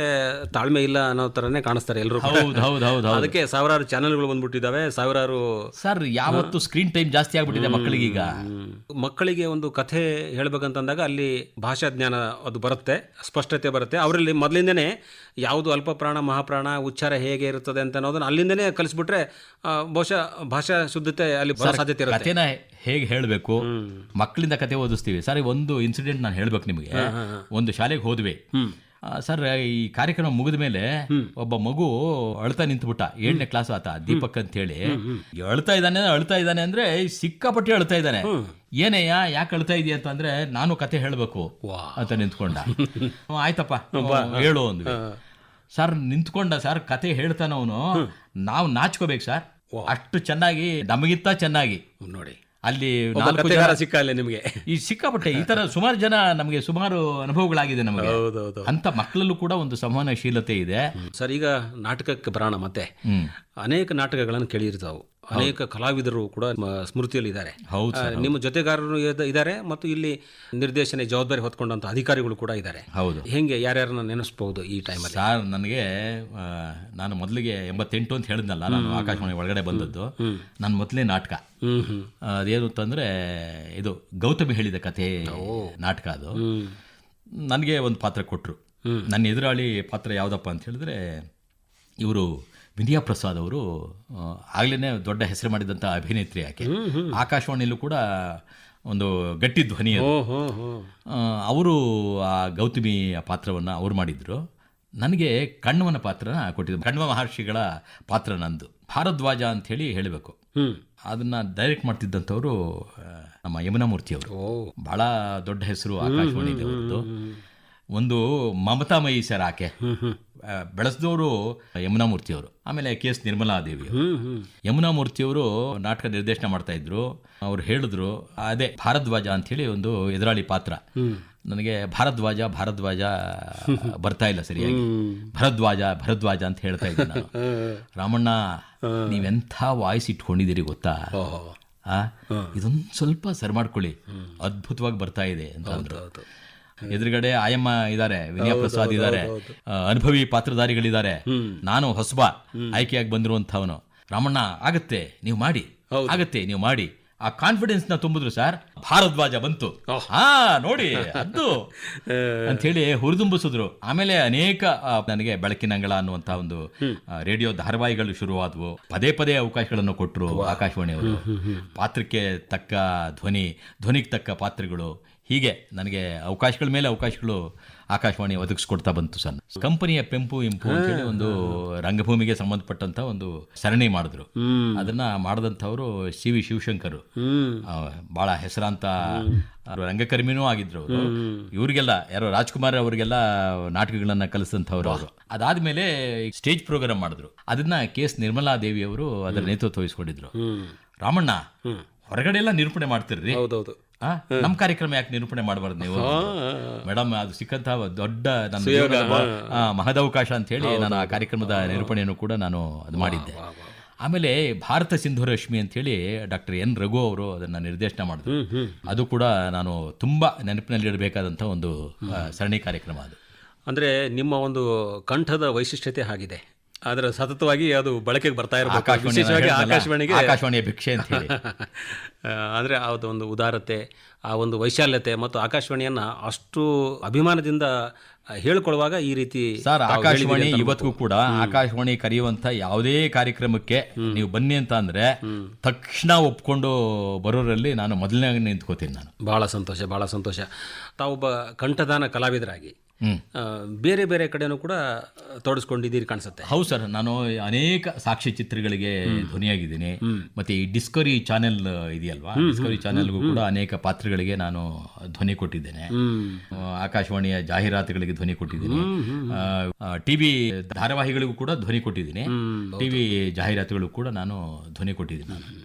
ತಾಳ್ಮೆ ಇಲ್ಲ ಅನ್ನೋ ತರನೇ ಕಾಣಿಸ್ತಾರೆ ಎಲ್ಲರೂ. ಹೌದು. ಅದಕ್ಕೆ ಸಾವಿರಾರು ಚಾನೆಲ್ಗಳು ಬಂದ್ಬಿಟ್ಟಿದ್ದಾವೆ, ಸಾವಿರಾರು. ಸರ್, ಯಾವತ್ತು ಸ್ಕ್ರೀನ್ ಟೈಮ್ ಜಾಸ್ತಿ ಆಗ್ಬಿಟ್ಟಿದೆ ಮಕ್ಕಳಿಗೆ. ಈಗ ಮಕ್ಕಳಿಗೆ ಒಂದು ಕಥೆ ಹೇಳ್ಬೇಕಂತಂದಾಗ ಅಲ್ಲಿ ಭಾಷಾ ಜ್ಞಾನ ಅದು ಬರುತ್ತೆ, ಸ್ಪಷ್ಟತೆ ಬರುತ್ತೆ. ಅವರಲ್ಲಿ ಮೊದಲಿಂದನೇ ಯಾವುದು ಅಲ್ಪ ಪ್ರಾಣ ಮಹಾಪ್ರಾಣ ಉಚ್ಚಾರ ಹೇಗೆ ಇರುತ್ತದೆ ಅಂತ ಅನ್ನೋದನ್ನ ಅಲ್ಲಿಂದನೇ ಕಲಿಸ್ಬಿಟ್ರೆ ಬಹುಶಃ ಭಾಷಾ ಶುದ್ಧತೆ ಅಲ್ಲಿ ಬರೋ ಸಾಧ್ಯತೆ ಇರುತ್ತೆ. ಕಥೆನ ಹೇಗೆ ಹೇಳಬೇಕು, ಮಕ್ಕಳಿಂದ ಕತೆ ಓದಿಸ್ತೀವಿ. ಸರ್, ಒಂದು ಇನ್ಸಿಡೆಂಟ್ ನಾನು ಹೇಳ್ಬೇಕು ನಿಮಗೆ. ಒಂದು ಶಾಲೆಗೆ ಹೋದ್ವಿ ಸರ್, ಈ ಕಾರ್ಯಕ್ರಮ ಮುಗಿದ ಮೇಲೆ ಒಬ್ಬ ಮಗು ಅಳ್ತಾ ನಿಂತ್ಬಿಟ್ಟ. 7ನೇ ಕ್ಲಾಸ್ ಆತ, ದೀಪಕ್ ಅಂತ ಹೇಳಿ. ಅಳ್ತಾ ಇದ್ದಾನೆ ಅಂದ್ರೆ ಸಿಕ್ಕಾಪಟ್ಟೆ ಅಳ್ತಾ ಇದ್ದಾನೆ. ಏನಯ್ಯ, ಯಾಕೆ ಅಳ್ತಾ ಇದೀಯ ಅಂತಂದ್ರೆ, ನಾನು ಕತೆ ಹೇಳ್ಬೇಕು ಅಂತ ನಿಂತ್ಕೊಂಡ. ಆಯ್ತಪ್ಪ ಹೇಳು ಅಂದ್ವಿ. ಸರ್ ನಿಂತ್ಕೊಂಡ. ಸರ್, ಕತೆ ಹೇಳ್ತಾನವನು, ನಾವು ನಾಚ್ಕೋಬೇಕು ಸರ್, ಅಷ್ಟು ಚೆನ್ನಾಗಿ, ನಮಗಿಂತ ಚೆನ್ನಾಗಿ. ನೋಡಿ, ಅಲ್ಲಿ ಸಿಕ್ಕಲ್ಲ ನಿಮಗೆ ಈ ಸಿಕ್ಕಾಪಟ್ಟೆ ಈ ತರ ಸುಮಾರು ಜನ, ನಮಗೆ ಸುಮಾರು ಅನುಭವಗಳಾಗಿದೆ ನಮಗೆ. ಅಂತ ಮಕ್ಕಳಲ್ಲೂ ಕೂಡ ಒಂದು ಸಂವಹನಶೀಲತೆ ಇದೆ. ಸರ್, ಈಗ ನಾಟಕಕ್ಕೆ ಬರೋಣ. ಮತ್ತೆ ಅನೇಕ ನಾಟಕಗಳನ್ನು ಕೇಳಿರ್ತಾವು, ಅನೇಕ ಕಲಾವಿದರು ಕೂಡ ಸ್ಮೃತಿಯಲ್ಲಿ ಇದ್ದಾರೆ. ನಿಮ್ಮ ಜೊತೆಗಾರರು ಇದ್ದಾರೆ ಮತ್ತು ಇಲ್ಲಿ ನಿರ್ದೇಶನ ಜವಾಬ್ದಾರಿ ಹೊತ್ಕೊಂಡಂತ ಅಧಿಕಾರಿಗಳು ಕೂಡ ಇದ್ದಾರೆ. ಹೌದು. ಹೆಂಗೆ ಯಾರ್ಯಾರನ್ನ ನೆನೆಸ್ಬಹುದು ಈ ಟೈಮಲ್ಲಿ? ಸರ್, ನನಗೆ ನಾನು ಮೊದಲಿಗೆ 88 ಅಂತ ಹೇಳಿದ್ನಲ್ಲ, ನಾನು ಆಕಾಶವಾಣಿ ಒಳಗಡೆ ಬಂದದ್ದು. ನನ್ನ ಮೊದಲೇ ನಾಟಕ ಅದೇನು ಅಂತಂದ್ರೆ, ಇದು ಗೌತಮಿ ಹೇಳಿದ ಕಥೆ ನಾಟಕ. ಅದು ನನಗೆ ಒಂದು ಪಾತ್ರ ಕೊಟ್ಟರು. ನನ್ನ ಎದುರಾಳಿ ಪಾತ್ರ ಯಾವುದಪ್ಪ ಅಂತ ಹೇಳಿದ್ರೆ, ಇವರು ವಿದ್ಯಾ ಪ್ರಸಾದ್ ಅವರು. ಆಗ್ಲೇ ದೊಡ್ಡ ಹೆಸರು ಮಾಡಿದಂಥ ಅಭಿನೇತ್ರಿ ಆಕೆ. ಆಕಾಶವಾಣಿಯಲ್ಲೂ ಕೂಡ ಒಂದು ಗಟ್ಟಿ ಧ್ವನಿ. ಅವರು ಆ ಗೌತಮಿ ಪಾತ್ರವನ್ನು ಅವ್ರು ಮಾಡಿದ್ರು. ನನಗೆ ಕಣ್ವನ ಪಾತ್ರನ ಕೊಟ್ಟಿದ್ರು. ಕಣ್ವ ಮಹರ್ಷಿಗಳ ಪಾತ್ರ ನಂದು. ಭಾರದ್ವಾಜ ಅಂತ ಹೇಳಬೇಕು. ಅದನ್ನ ಡೈರೆಕ್ಟ್ ಮಾಡ್ತಿದ್ದಂಥವ್ರು ನಮ್ಮ ಯಮುನಾಮೂರ್ತಿ ಅವರು. ಬಹಳ ದೊಡ್ಡ ಹೆಸರು ಆಕಾಶವಾಣಿಗೆ ಅವ್ರದ್ದು. ಒಂದು ಮಮತಾಮಯಿ ಸರ್ ಆಕೆ. ಬೆಳೆಸಿದವರು ಯಮುನಾಮೂರ್ತಿಯವರು. ಆಮೇಲೆ KS ನಿರ್ಮಲಾದೇವಿಯವರು. ಯಮುನಾಮೂರ್ತಿಯವರು ನಾಟಕ ನಿರ್ದೇಶನ ಮಾಡ್ತಾ ಇದ್ರು. ಅವ್ರು ಹೇಳಿದ್ರು, ಅದೇ ಭಾರದ್ವಾಜ ಅಂತ ಹೇಳಿ ಒಂದು ಎದುರಾಳಿ ಪಾತ್ರ. ನನಗೆ ಭಾರದ್ವಾಜ ಬರ್ತಾ ಇಲ್ಲ ಸರಿಯಾಗಿ. ಭರದ್ವಾಜ ಅಂತ ಹೇಳ್ತಾ ಇದ್ದೆ ನಾನು. ರಾಮಣ್ಣ, ನೀವೆಂಥ ವಾಯ್ಸ್ ಇಟ್ಕೊಂಡಿದ್ದೀರಿ ಗೊತ್ತಾ, ಇದೊಂದು ಸ್ವಲ್ಪ ಸರಿ ಮಾಡ್ಕೊಳ್ಳಿ, ಅದ್ಭುತವಾಗಿ ಬರ್ತಾ ಇದೆ ಅಂತ ಅಂದ್ರು. ಎದುರುಗಡೆ ಆಯಮ್ಮ ಇದ್ದಾರೆ, ವಿನಯ ಪ್ರಸಾದ್ ಇದ್ದಾರೆ, ಅನುಭವಿ ಪಾತ್ರಧಾರಿಗಳಿದ್ದಾರೆ. ನಾನು ಹೊಸಬ ಆಯ್ಕೆಯಾಗಿ ಬಂದಿರುವಂಥವನು. ರಾಮಣ್ಣ, ಆಗತ್ತೆ ನೀವು ಮಾಡಿ ಆ ಕಾನ್ಫಿಡೆನ್ಸ್ ನ ತುಂಬಿದ್ರು ಸರ್. ಭಾರದ್ವಾಜ ಬಂತು. ನೋಡಿ ಅದು ಅಂತ ಹೇಳಿ ಹುರಿದುಂಬಿಸಿದ್ರು. ಆಮೇಲೆ ಅನೇಕ ನನಗೆ ಬೆಳಕಿನಂಗಳ ಅನ್ನುವಂತಹ ಒಂದು ರೇಡಿಯೋ ಧಾರಾವಾಹಿಗಳು ಶುರುವಾದವು. ಪದೇ ಅವಕಾಶಗಳನ್ನು ಕೊಟ್ಟರು ಆಕಾಶವಾಣಿಯವರು. ಪಾತ್ರಕ್ಕೆ ತಕ್ಕ ಧ್ವನಿಗೆ ತಕ್ಕ ಪಾತ್ರಗಳು, ಹೀಗೆ ನನಗೆ ಅವಕಾಶಗಳ ಮೇಲೆ ಅವಕಾಶಗಳು ಆಕಾಶವಾಣಿ ಒದಗಿಸ್ಕೊಡ್ತಾ ಬಂತು ಸರ್. ಕಂಪನಿಯ ಪೆಂಪು ಇಂಪು ಅಂತ ಹೇಳಿ ಒಂದು ರಂಗಭೂಮಿಗೆ ಸಂಬಂಧಪಟ್ಟಂತ ಒಂದು ಸರಣಿ ಮಾಡಿದ್ರು. ಅದನ್ನ ಮಾಡಿದಂಥವ್ರು CV ಶಿವಶಂಕರ್. ಬಹಳ ಹೆಸರಾಂತ ರಂಗಕರ್ಮಿನೂ ಆಗಿದ್ರು ಅವರು. ಇವ್ರಿಗೆಲ್ಲ ಯಾರೋ ರಾಜ್ಕುಮಾರ್ ಅವರಿಗೆಲ್ಲ ನಾಟಕಗಳನ್ನ ಕಲಿಸಿದಂಥವ್ರು ಅವರು. ಅದಾದ್ಮೇಲೆ ಸ್ಟೇಜ್ ಪ್ರೋಗ್ರಾಮ್ ಮಾಡಿದ್ರು. ಅದನ್ನ KS ನಿರ್ಮಲಾದೇವಿ ಅವರು ಅದರ ನೇತೃತ್ವ ವಹಿಸ್ಕೊಂಡಿದ್ರು. ರಾಮಣ್ಣ, ಹೊರಗಡೆ ಎಲ್ಲ ನಿರೂಪಣೆ ಮಾಡ್ತಿರ್ರಿ, ನಮ್ ಕಾರ್ಯಕ್ರಮ ಯಾಕೆ ನಿರೂಪಣೆ ಮಾಡಬಾರ್ದು ನೀವು? ಮೇಡಮ್, ಅದು ಸಿಕ್ಕಂತ ದೊಡ್ಡ ಮಹದವಕಾಶ ಅಂತ ಹೇಳಿ ನಾನು ಆ ಕಾರ್ಯಕ್ರಮದ ನಿರೂಪಣೆಯನ್ನು ಕೂಡ ನಾನು ಅದು ಮಾಡಿದ್ದೆ. ಆಮೇಲೆ ಭಾರತ ಸಿಂಧು ರಶ್ಮಿ ಅಂತ ಹೇಳಿ ಡಾಕ್ಟರ್ N. ರಘು ಅವರು ಅದನ್ನ ನಿರ್ದೇಶನ ಮಾಡಿದ್ರು. ಅದು ಕೂಡ ನಾನು ತುಂಬಾ ನೆನಪಿನಲ್ಲಿಡಬೇಕಾದಂತ ಒಂದು ಸರಣಿ ಕಾರ್ಯಕ್ರಮ. ಅದು ಅಂದ್ರೆ ನಿಮ್ಮ ಒಂದು ಕಂಠದ ವೈಶಿಷ್ಟ್ಯತೆ ಆಗಿದೆ. ಅದರ ಸತತವಾಗಿ ಅದು ಬಳಕೆಗೆ ಬರ್ತಾ ಇರಬೇಕು. ಆಕಾಶವಾಣಿಯ ಭಿಕ್ಷೆ ಅಂತ ಹೇಳಿ. ಅಂದರೆ ಒಂದು ಉದಾರತೆ, ಆ ಒಂದು ವೈಶಾಲ್ಯತೆ ಮತ್ತು ಆಕಾಶವಾಣಿಯನ್ನ ಅಷ್ಟು ಅಭಿಮಾನದಿಂದ ಹೇಳ್ಕೊಳ್ಳುವಾಗ ಈ ರೀತಿ ಸರ್, ಆಕಾಶವಾಣಿ ಇವತ್ತಿಗೂ ಕೂಡ ಆಕಾಶವಾಣಿ ಕರೆಯುವಂತ ಯಾವುದೇ ಕಾರ್ಯಕ್ರಮಕ್ಕೆ ನೀವು ಬನ್ನಿ ಅಂತ ಅಂದ್ರೆ ತಕ್ಷಣ ಒಪ್ಕೊಂಡು ಬರೋರಲ್ಲಿ ನಾನು ಮೊದಲನೇ ನಿಂತ್ಕೋತೀನಿ ನಾನು. ಬಹಳ ಸಂತೋಷ. ತಾವೊಬ್ಬ ಕಂಠದಾನ ಕಲಾವಿದರಾಗಿ ಬೇರೆ ಬೇರೆ ಕಡೆನೂ ಕೂಡ ತೊಡಸ್ಕೊಂಡಿದ್ದೀರಿ ಕಾಣಿಸುತ್ತೆ. ಹೌದು ಸರ್, ನಾನು ಅನೇಕ ಸಾಕ್ಷ್ಯ ಚಿತ್ರಗಳಿಗೆ ಧ್ವನಿಯಾಗಿದ್ದೀನಿ. ಮತ್ತೆ ಈ ಡಿಸ್ಕವರಿ ಚಾನೆಲ್ ಇದೆಯಲ್ವಾ, ಡಿಸ್ಕವರಿ ಚಾನೆಲ್ಗೂ ಕೂಡ ಅನೇಕ ಪಾತ್ರಗಳಿಗೆ ನಾನು ಧ್ವನಿ ಕೊಟ್ಟಿದ್ದೇನೆ. ಆಕಾಶವಾಣಿಯ ಜಾಹೀರಾತುಗಳಿಗೆ ಧ್ವನಿ ಕೊಟ್ಟಿದ್ದೀನಿ. ಟಿವಿ ಧಾರಾವಾಹಿಗಳಿಗೂ ಕೂಡ ಧ್ವನಿ ಕೊಟ್ಟಿದ್ದೀನಿ. ಟಿವಿ ಜಾಹೀರಾತುಗಳಿಗೂ ಕೂಡ ನಾನು ಧ್ವನಿ ಕೊಟ್ಟಿದ್ದೀನಿ.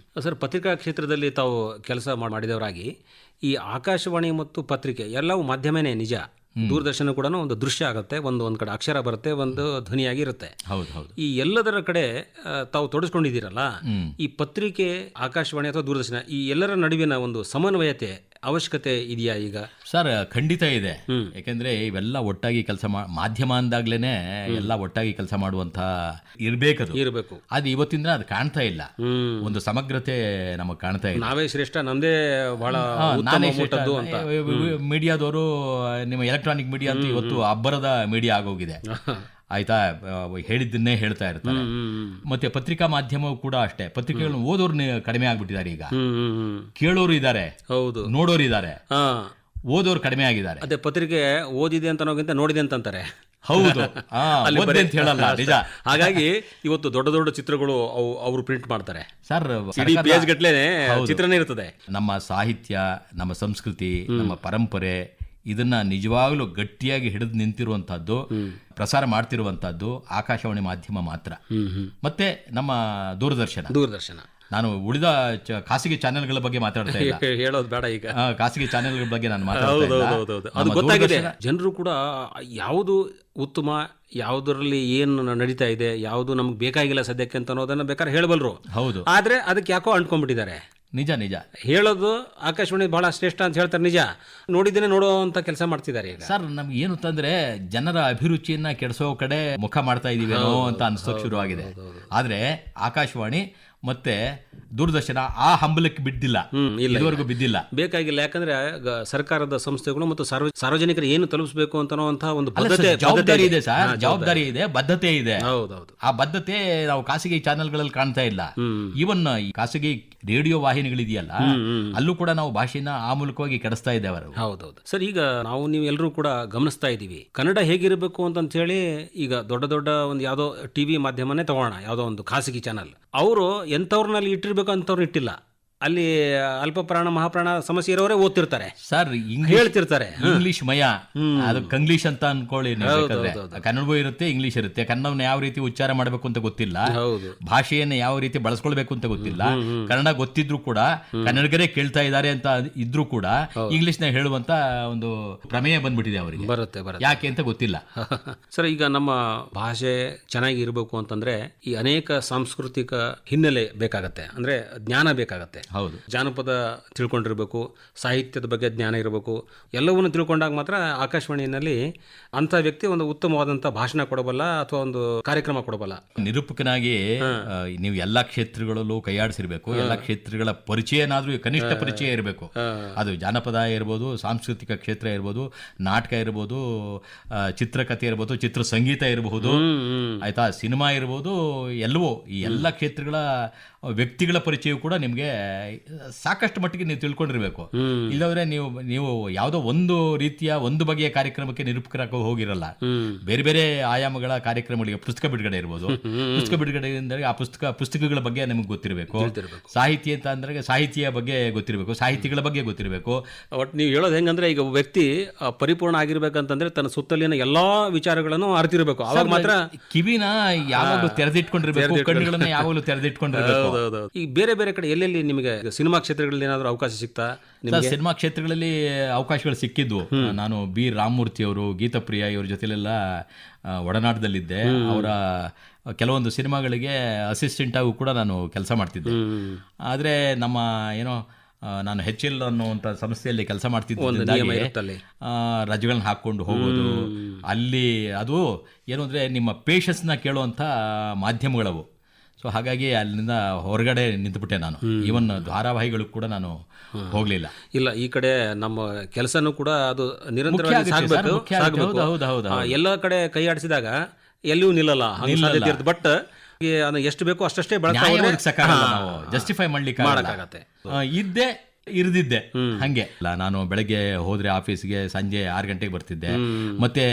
ಸರ್, ಪತ್ರಿಕಾ ಕ್ಷೇತ್ರದಲ್ಲಿ ತಾವು ಕೆಲಸ ಮಾಡಿದವರಾಗಿ ಈ ಆಕಾಶವಾಣಿ ಮತ್ತು ಪತ್ರಿಕೆ ಎಲ್ಲವೂ ಮಾಧ್ಯಮನೇ ನಿಜ. ದೂರದರ್ಶನ ಕೂಡ ಒಂದು ದೃಶ್ಯ ಆಗುತ್ತೆ, ಒಂದು ಕಡೆ ಅಕ್ಷರ ಬರುತ್ತೆ, ಒಂದು ಧ್ವನಿಯಾಗಿ ಇರುತ್ತೆ. ಹೌದು ಹೌದು. ಈ ಎಲ್ಲದರ ಕಡೆ ತಾವು ತೊಡಸ್ಕೊಂಡಿದ್ದೀರಲ್ಲ, ಈ ಪತ್ರಿಕೆ, ಆಕಾಶವಾಣಿ ಅಥವಾ ದೂರದರ್ಶನ ಈ ಎಲ್ಲರ ನಡುವಿನ ಒಂದು ಸಮನ್ವಯತೆ ಅವಶ್ಯಕತೆ ಇದೆಯಾ ಈಗ? ಸರ್, ಖಂಡಿತ ಇದೆ. ಯಾಕೆಂದ್ರೆ ಇವೆಲ್ಲ ಒಟ್ಟಾಗಿ ಕೆಲಸ ಮಾಧ್ಯಮ ಅಂದಾಗ್ಲೇನೆ ಎಲ್ಲ ಒಟ್ಟಾಗಿ ಕೆಲಸ ಮಾಡುವಂತ ಇರಬೇಕು. ಅದು ಇವತ್ತಿನ ಅದು ಕಾಣ್ತಾ ಇಲ್ಲ. ಒಂದು ಸಮಗ್ರತೆ ನಮಗೆ ಕಾಣ್ತಾ ಇಲ್ಲ. ನಾವೇ ಶ್ರೇಷ್ಠ, ನಮ್ದೇ ಬಹಳ ಮೀಡಿಯಾದವರು, ನಿಮ್ಮ ಎಲೆಕ್ಟ್ರಾನಿಕ್ ಮೀಡಿಯಾ ಅಂತ ಇವತ್ತು ಅಬ್ಬರದ ಮೀಡಿಯಾ ಆಗೋಗಿದೆ. ಆಯ್ತಾ, ಹೇಳಿದ್ದನ್ನೇ ಹೇಳ್ತಾ ಇರ್ತಾರೆ. ಮತ್ತೆ ಪತ್ರಿಕಾ ಮಾಧ್ಯಮವು ಕೂಡ ಅಷ್ಟೇ. ಪತ್ರಿಕೆಗಳನ್ನು ಓದೋರು ಕಡಿಮೆ ಆಗ್ಬಿಟ್ಟಿದ್ದಾರೆ. ಈಗ ಕೇಳೋರು ಇದ್ದಾರೆ, ಹೌದು, ನೋಡೋರು ಇದ್ದಾರೆ, ಓದೋರು ಕಡಿಮೆ ಆಗಿದ್ದಾರೆ. ಅದೇ ಪತ್ರಿಕೆ ಓದಿದೆ ಅಂತ ನೋಡಿದೆ ಅಂತಾರೆ. ಹೌದು, ಅಂತ ಹೇಳಲ್ಲ, ನಿಜ. ಹಾಗಾಗಿ ಇವತ್ತು ದೊಡ್ಡ ದೊಡ್ಡ ಚಿತ್ರಗಳು ಅವರು ಪ್ರಿಂಟ್ ಮಾಡ್ತಾರೆ ಸರ್, ಪೇಜ್ ಗಟ್ಲೆ ಚಿತ್ರನೇ ಇರ್ತದೆ. ನಮ್ಮ ಸಾಹಿತ್ಯ, ನಮ್ಮ ಸಂಸ್ಕೃತಿ, ನಮ್ಮ ಪರಂಪರೆ ಇದನ್ನ ನಿಜವಾಗ್ಲೂ ಗಟ್ಟಿಯಾಗಿ ಹಿಡಿದು ನಿಂತಿರುವಂತಹದ್ದು, ಪ್ರಸಾರ ಮಾಡ್ತಿರುವಂತಹದ್ದು ಆಕಾಶವಾಣಿ ಮಾಧ್ಯಮ ಮಾತ್ರ. ಮತ್ತೆ ನಮ್ಮ ದೂರದರ್ಶನ. ನಾನು ಉಳಿದ ಖಾಸಗಿ ಚಾನೆಲ್ಗಳ ಬಗ್ಗೆ ಮಾತಾಡ್ತಾ ಇಲ್ಲ, ಹೇಳೋದು ಬೇಡ ಈಗ. ಖಾಸಗಿ ಚಾನೆಲ್ಗಳ ಬಗ್ಗೆ ನಾನು ಮಾತಾಡ್ತಾ ಗೊತ್ತಾಗಿದೆ. ಜನರು ಕೂಡ ಯಾವುದು ಉತ್ತಮ, ಯಾವುದರಲ್ಲಿ ಏನು ನಡೀತಾ ಇದೆ, ಯಾವುದು ನಮ್ಗೆ ಬೇಕಾಗಿಲ್ಲ ಸದ್ಯಕ್ಕೆ ಅಂತ ಅನ್ನೋದನ್ನ ಬೇಕಾದ್ರೆ ಹೇಳಬಲ್ರು. ಹೌದು, ಆದ್ರೆ ಅದಕ್ಕೆ ಯಾಕೋ ಅಂಟ್ಕೊಂಡ್ಬಿಟ್ಟಿದ್ದಾರೆ. ನಿಜ ನಿಜ. ಹೇಳೋದು ಆಕಾಶವಾಣಿ ಬಹಳ ಶ್ರೇಷ್ಠ ಅಂತ ಹೇಳ್ತಾರೆ, ನಿಜ. ನೋಡಿದ್ದೇನೆ ನೋಡುವಂತ ಕೆಲಸ ಮಾಡ್ತಿದ್ದಾರೆ ಈಗ. ಸರ್, ನಮ್ಗೆ ಏನು ಅಂತಂದ್ರೆ ಜನರ ಅಭಿರುಚಿಯನ್ನ ಕೆಡಿಸೋ ಕಡೆ ಮುಖ ಮಾಡ್ತಾ ಇದೀವೇನೋ ಅಂತ ಅನ್ಸೋಕ್ ಶುರುವಾಗಿದೆ. ಆದ್ರೆ ಆಕಾಶವಾಣಿ ಮತ್ತೆ ದೂರದರ್ಶನ ಆ ಹಂಬಲಕ್ಕೆ ಬಿದ್ದಿಲ್ಲ, ಇದುವರೆಗೂ ಬಿದ್ದಿಲ್ಲ, ಬೇಕಾಗಿಲ್ಲ. ಯಾಕಂದ್ರೆ ಸರ್ಕಾರದ ಸಂಸ್ಥೆಗಳು ಮತ್ತು ಸಾರ್ವಜನಿಕರು ಏನು ತಲುಪಿಸಬೇಕು ಅಂತ ಒಂದು ಜವಾಬ್ದಾರಿ ಇದೆ ಸರ್, ಜವಾಬ್ದಾರಿ ಇದೆ, ಬದ್ಧತೆ ಇದೆ. ಹೌದೌದು. ಆ ಬದ್ಧತೆ ನಾವು ಖಾಸಗಿ ಚಾನೆಲ್ಗಳಲ್ಲಿ ಕಾಣ್ತಾ ಇಲ್ಲ. ಈವನ್ ಈ ಖಾಸಗಿ ರೇಡಿಯೋ ವಾಹಿನಿಗಳಿದೆಯಲ್ಲ, ಅಲ್ಲೂ ಕೂಡ ನಾವು ಭಾಷೆನ ಆ ಮೂಲಕವಾಗಿ ಕೆಡಿಸ್ತಾ ಇದ್ದೇವೆ. ಹೌದೌದು ಸರ್. ಈಗ ನೀವು ಎಲ್ಲರೂ ಕೂಡ ಗಮನಿಸ್ತಾ ಇದ್ದೀವಿ, ಕನ್ನಡ ಹೇಗಿರಬೇಕು ಅಂತ ಹೇಳಿ. ಈಗ ದೊಡ್ಡ ಒಂದು ಯಾವುದೋ ಟಿವಿ ಮಾಧ್ಯಮನೇ ತಗೋಣ, ಯಾವುದೋ ಒಂದು ಖಾಸಗಿ ಚಾನಲ್, ಅವರು ಎಂಥವ್ರನ್ನಲ್ಲಿ ಇಟ್ಟಿರ್ಬೇಕು ಅಂತವ್ರು ಇಟ್ಟಿಲ್ಲ. ಅಲ್ಲಿ ಅಲ್ಪ ಪ್ರಾಣ ಮಹಾಪ್ರಾಣ ಸಮಸ್ಯೆ ಇರೋರೇ ಓದ್ತಿರ್ತಾರೆ ಸರ್, ಹೇಳ್ತಿರ್ತಾರೆ. ಇಂಗ್ಲಿಷ್ ಮಯ, ಅದು ಕಂಗ್ಲೀಷ್ ಅಂತ ಅನ್ಕೊಳ್ಳಿ. ಕನ್ನಡವೂ ಇರುತ್ತೆ, ಇಂಗ್ಲಿಷ್ ಇರುತ್ತೆ. ಕನ್ನಡವನ್ನ ಯಾವ ರೀತಿ ಉಚ್ಚಾರ ಮಾಡಬೇಕು ಅಂತ ಗೊತ್ತಿಲ್ಲ, ಭಾಷೆಯನ್ನು ಯಾವ ರೀತಿ ಬಳಸ್ಕೊಳ್ಬೇಕು ಅಂತ ಗೊತ್ತಿಲ್ಲ. ಕನ್ನಡ ಗೊತ್ತಿದ್ರು ಕೂಡ ಕನ್ನಡಿಗರೇ ಕೇಳ್ತಾ ಇದ್ದಾರೆ ಅಂತ ಇದ್ರೂ ಕೂಡ ಇಂಗ್ಲಿಷ್ ನ ಹೇಳುವಂತ ಒಂದು ಪ್ರಮೇಯ ಬಂದ್ಬಿಟ್ಟಿದೆ ಅವರಿಗೆ. ಬರುತ್ತೆ, ಯಾಕೆ ಅಂತ ಗೊತ್ತಿಲ್ಲ. ಸರ್, ಈಗ ನಮ್ಮ ಭಾಷೆ ಚೆನ್ನಾಗಿ ಇರಬೇಕು ಅಂತಂದ್ರೆ ಈ ಅನೇಕ ಸಾಂಸ್ಕೃತಿಕ ಹಿನ್ನೆಲೆ ಬೇಕಾಗತ್ತೆ, ಅಂದ್ರೆ ಜ್ಞಾನ ಬೇಕಾಗತ್ತೆ. ಹೌದು, ಜಾನಪದ ತಿಳ್ಕೊಂಡಿರ್ಬೇಕು, ಸಾಹಿತ್ಯದ ಬಗ್ಗೆ ಜ್ಞಾನ ಇರಬೇಕು. ಎಲ್ಲವನ್ನು ತಿಳ್ಕೊಂಡಾಗ ಮಾತ್ರ ಆಕಾಶವಾಣಿಯಲ್ಲಿ ಅಂತ ವ್ಯಕ್ತಿ ಒಂದು ಉತ್ತಮವಾದಂತಹ ಭಾಷಣ ಕೊಡಬಲ್ಲ ಅಥವಾ ಒಂದು ಕಾರ್ಯಕ್ರಮ ಕೊಡಬಲ್ಲ. ನಿರೂಪಕನಾಗಿ ನೀವು ಎಲ್ಲಾ ಕ್ಷೇತ್ರಗಳಲ್ಲೂ ಕೈಯಾಡಿಸಿರ್ಬೇಕು. ಎಲ್ಲಾ ಕ್ಷೇತ್ರಗಳ ಪರಿಚಯನಾದ್ರೂ ಕನಿಷ್ಠ ಪರಿಚಯ ಇರಬೇಕು. ಅದು ಜಾನಪದ ಇರ್ಬೋದು, ಸಾಂಸ್ಕೃತಿಕ ಕ್ಷೇತ್ರ ಇರ್ಬೋದು, ನಾಟಕ ಇರ್ಬೋದು, ಚಿತ್ರಕಥೆ ಇರ್ಬೋದು, ಚಿತ್ರ ಸಂಗೀತ ಇರಬಹುದು, ಆಯ್ತಾ, ಸಿನಿಮಾ ಇರ್ಬೋದು, ಎಲ್ಲವೂ ಈ ಎಲ್ಲ ಕ್ಷೇತ್ರಗಳ ವ್ಯಕ್ತಿಗಳ ಪರಿಚಯ ಕೂಡ ನಿಮಗೆ ಸಾಕಷ್ಟು ಮಟ್ಟಿಗೆ ನೀವು ತಿಳ್ಕೊಂಡಿರ್ಬೇಕು. ಇಲ್ಲದ್ರೆ ನೀವು ಯಾವುದೋ ಒಂದು ರೀತಿಯ ಒಂದು ಬಗೆಯ ಕಾರ್ಯಕ್ರಮಕ್ಕೆ ನಿರೂಪಕರಾಗಿ ಹೋಗಿರಲ್ಲ. ಬೇರೆ ಬೇರೆ ಆಯಾಮಗಳ ಕಾರ್ಯಕ್ರಮಗಳಿಗೆ ಪುಸ್ತಕ ಬಿಡುಗಡೆ ಇರ್ಬೋದು. ಪುಸ್ತಕ ಬಿಡುಗಡೆ ಅಂದರೆ ಆ ಪುಸ್ತಕಗಳ ಬಗ್ಗೆ ನಮಗೆ ಗೊತ್ತಿರಬೇಕು. ಸಾಹಿತ್ಯ ಅಂತ ಅಂದ್ರೆ ಸಾಹಿತ್ಯ ಬಗ್ಗೆ ಗೊತ್ತಿರಬೇಕು, ಸಾಹಿತಿಗಳ ಬಗ್ಗೆ ಗೊತ್ತಿರಬೇಕು. ಒಟ್ಟು ನೀವು ಹೇಳೋದು ಹೆಂಗಂದ್ರೆ, ಈಗ ವ್ಯಕ್ತಿ ಪರಿಪೂರ್ಣ ಆಗಿರ್ಬೇಕಂತಂದ್ರೆ ತನ್ನ ಸುತ್ತಲಿನ ಎಲ್ಲಾ ವಿಚಾರಗಳನ್ನು ಅರಿತಿರ್ಬೇಕು. ಅವಾಗ ಮಾತ್ರ ಕಿವಿನ ಯಾವಾಗಲೂ ತೆರೆದಿಟ್ಕೊಂಡಿರ್ಬೇಕು, ಕಣ್ಣುಗಳನ್ನ ಯಾವಾಗಲೂ ತೆರೆದಿಟ್ಕೊಂಡಿರ್ಬೇಕು. ಈಗ ಬೇರೆ ಬೇರೆ ಕಡೆ ಎಲ್ಲೆಲ್ಲಿ ನಿಮಗೆ ಸಿನಿಮಾ ಕ್ಷೇತ್ರಗಳಲ್ಲಿ ಏನಾದರೂ ಅವಕಾಶ ಸಿಗ್ತಾ? ಸಿನಿಮಾ ಕ್ಷೇತ್ರಗಳಲ್ಲಿ ಅವಕಾಶಗಳು ಸಿಕ್ಕಿದ್ವು. ನಾನು ಬಿ ರಾಮಮೂರ್ತಿ ಅವರು, ಗೀತಪ್ರಿಯ ಇವ್ರ ಜೊತೆಲೆಲ್ಲ ಒಡನಾಟದಲ್ಲಿದ್ದೆ. ಅವರ ಕೆಲವೊಂದು ಸಿನಿಮಾಗಳಿಗೆ ಅಸಿಸ್ಟೆಂಟ್ ಆಗೂ ಕೂಡ ನಾನು ಕೆಲಸ ಮಾಡ್ತಿದ್ದೆ. ಆದರೆ ನಮ್ಮ ನಾನು HL ಅನ್ನುವಂಥ ಸಂಸ್ಥೆಯಲ್ಲಿ ಕೆಲಸ ಮಾಡ್ತಿದ್ದೆ. ರಜೆಗಳನ್ನ ಹಾಕ್ಕೊಂಡು ಹೋಗೋದು ಅಲ್ಲಿ, ಅದು ಏನು ಅಂದರೆ ನಿಮ್ಮ ಪೇಷನ್ಸ್ನ ಕೇಳುವಂಥ ಮಾಧ್ಯಮಗಳವು. ಸೊ ಹಾಗಾಗಿ ಅಲ್ಲಿಂದ ಹೊರಗಡೆ ನಿಂತುಬಿಟ್ಟೆ ನಾನು. ಈವನ್ ಧಾರಾವಾಹಿಗಳು ಕೂಡ ನಾನು ಹೋಗ್ಲಿಲ್ಲ. ಇಲ್ಲ, ಈ ಕಡೆ ನಮ್ಮ ಕೆಲಸನೂ ಕೂಡ ಅದು ನಿರಂತರವಾಗಿ ಸಾಗಬೇಕು. ಎಲ್ಲ ಕಡೆ ಕೈ ಆಡಿಸಿದಾಗ ಎಲ್ಲಿಯೂ ನಿಲ್ಲಲ್ಲ. ಬಟ್ ಎಷ್ಟು ಬೇಕೋ ಅಷ್ಟೇ ಜಸ್ಟಿಫೈ ಮಾಡ್ಲಿಕ್ಕೆ ಮಾಡಕ್ಕಾಗತ್ತೆ. ಇದ್ದೆ ಇರ್ದಿದ್ದೆ ಹಂಗೆ ಅಲ್ಲ. ನಾನು ಬೆಳಗ್ಗೆ ಹೋದ್ರೆ ಆಫೀಸ್ಗೆ ಸಂಜೆ 6 ಗಂಟೆಗೆ ಬರ್ತಿದ್ದೆ. ಮತ್ತೆ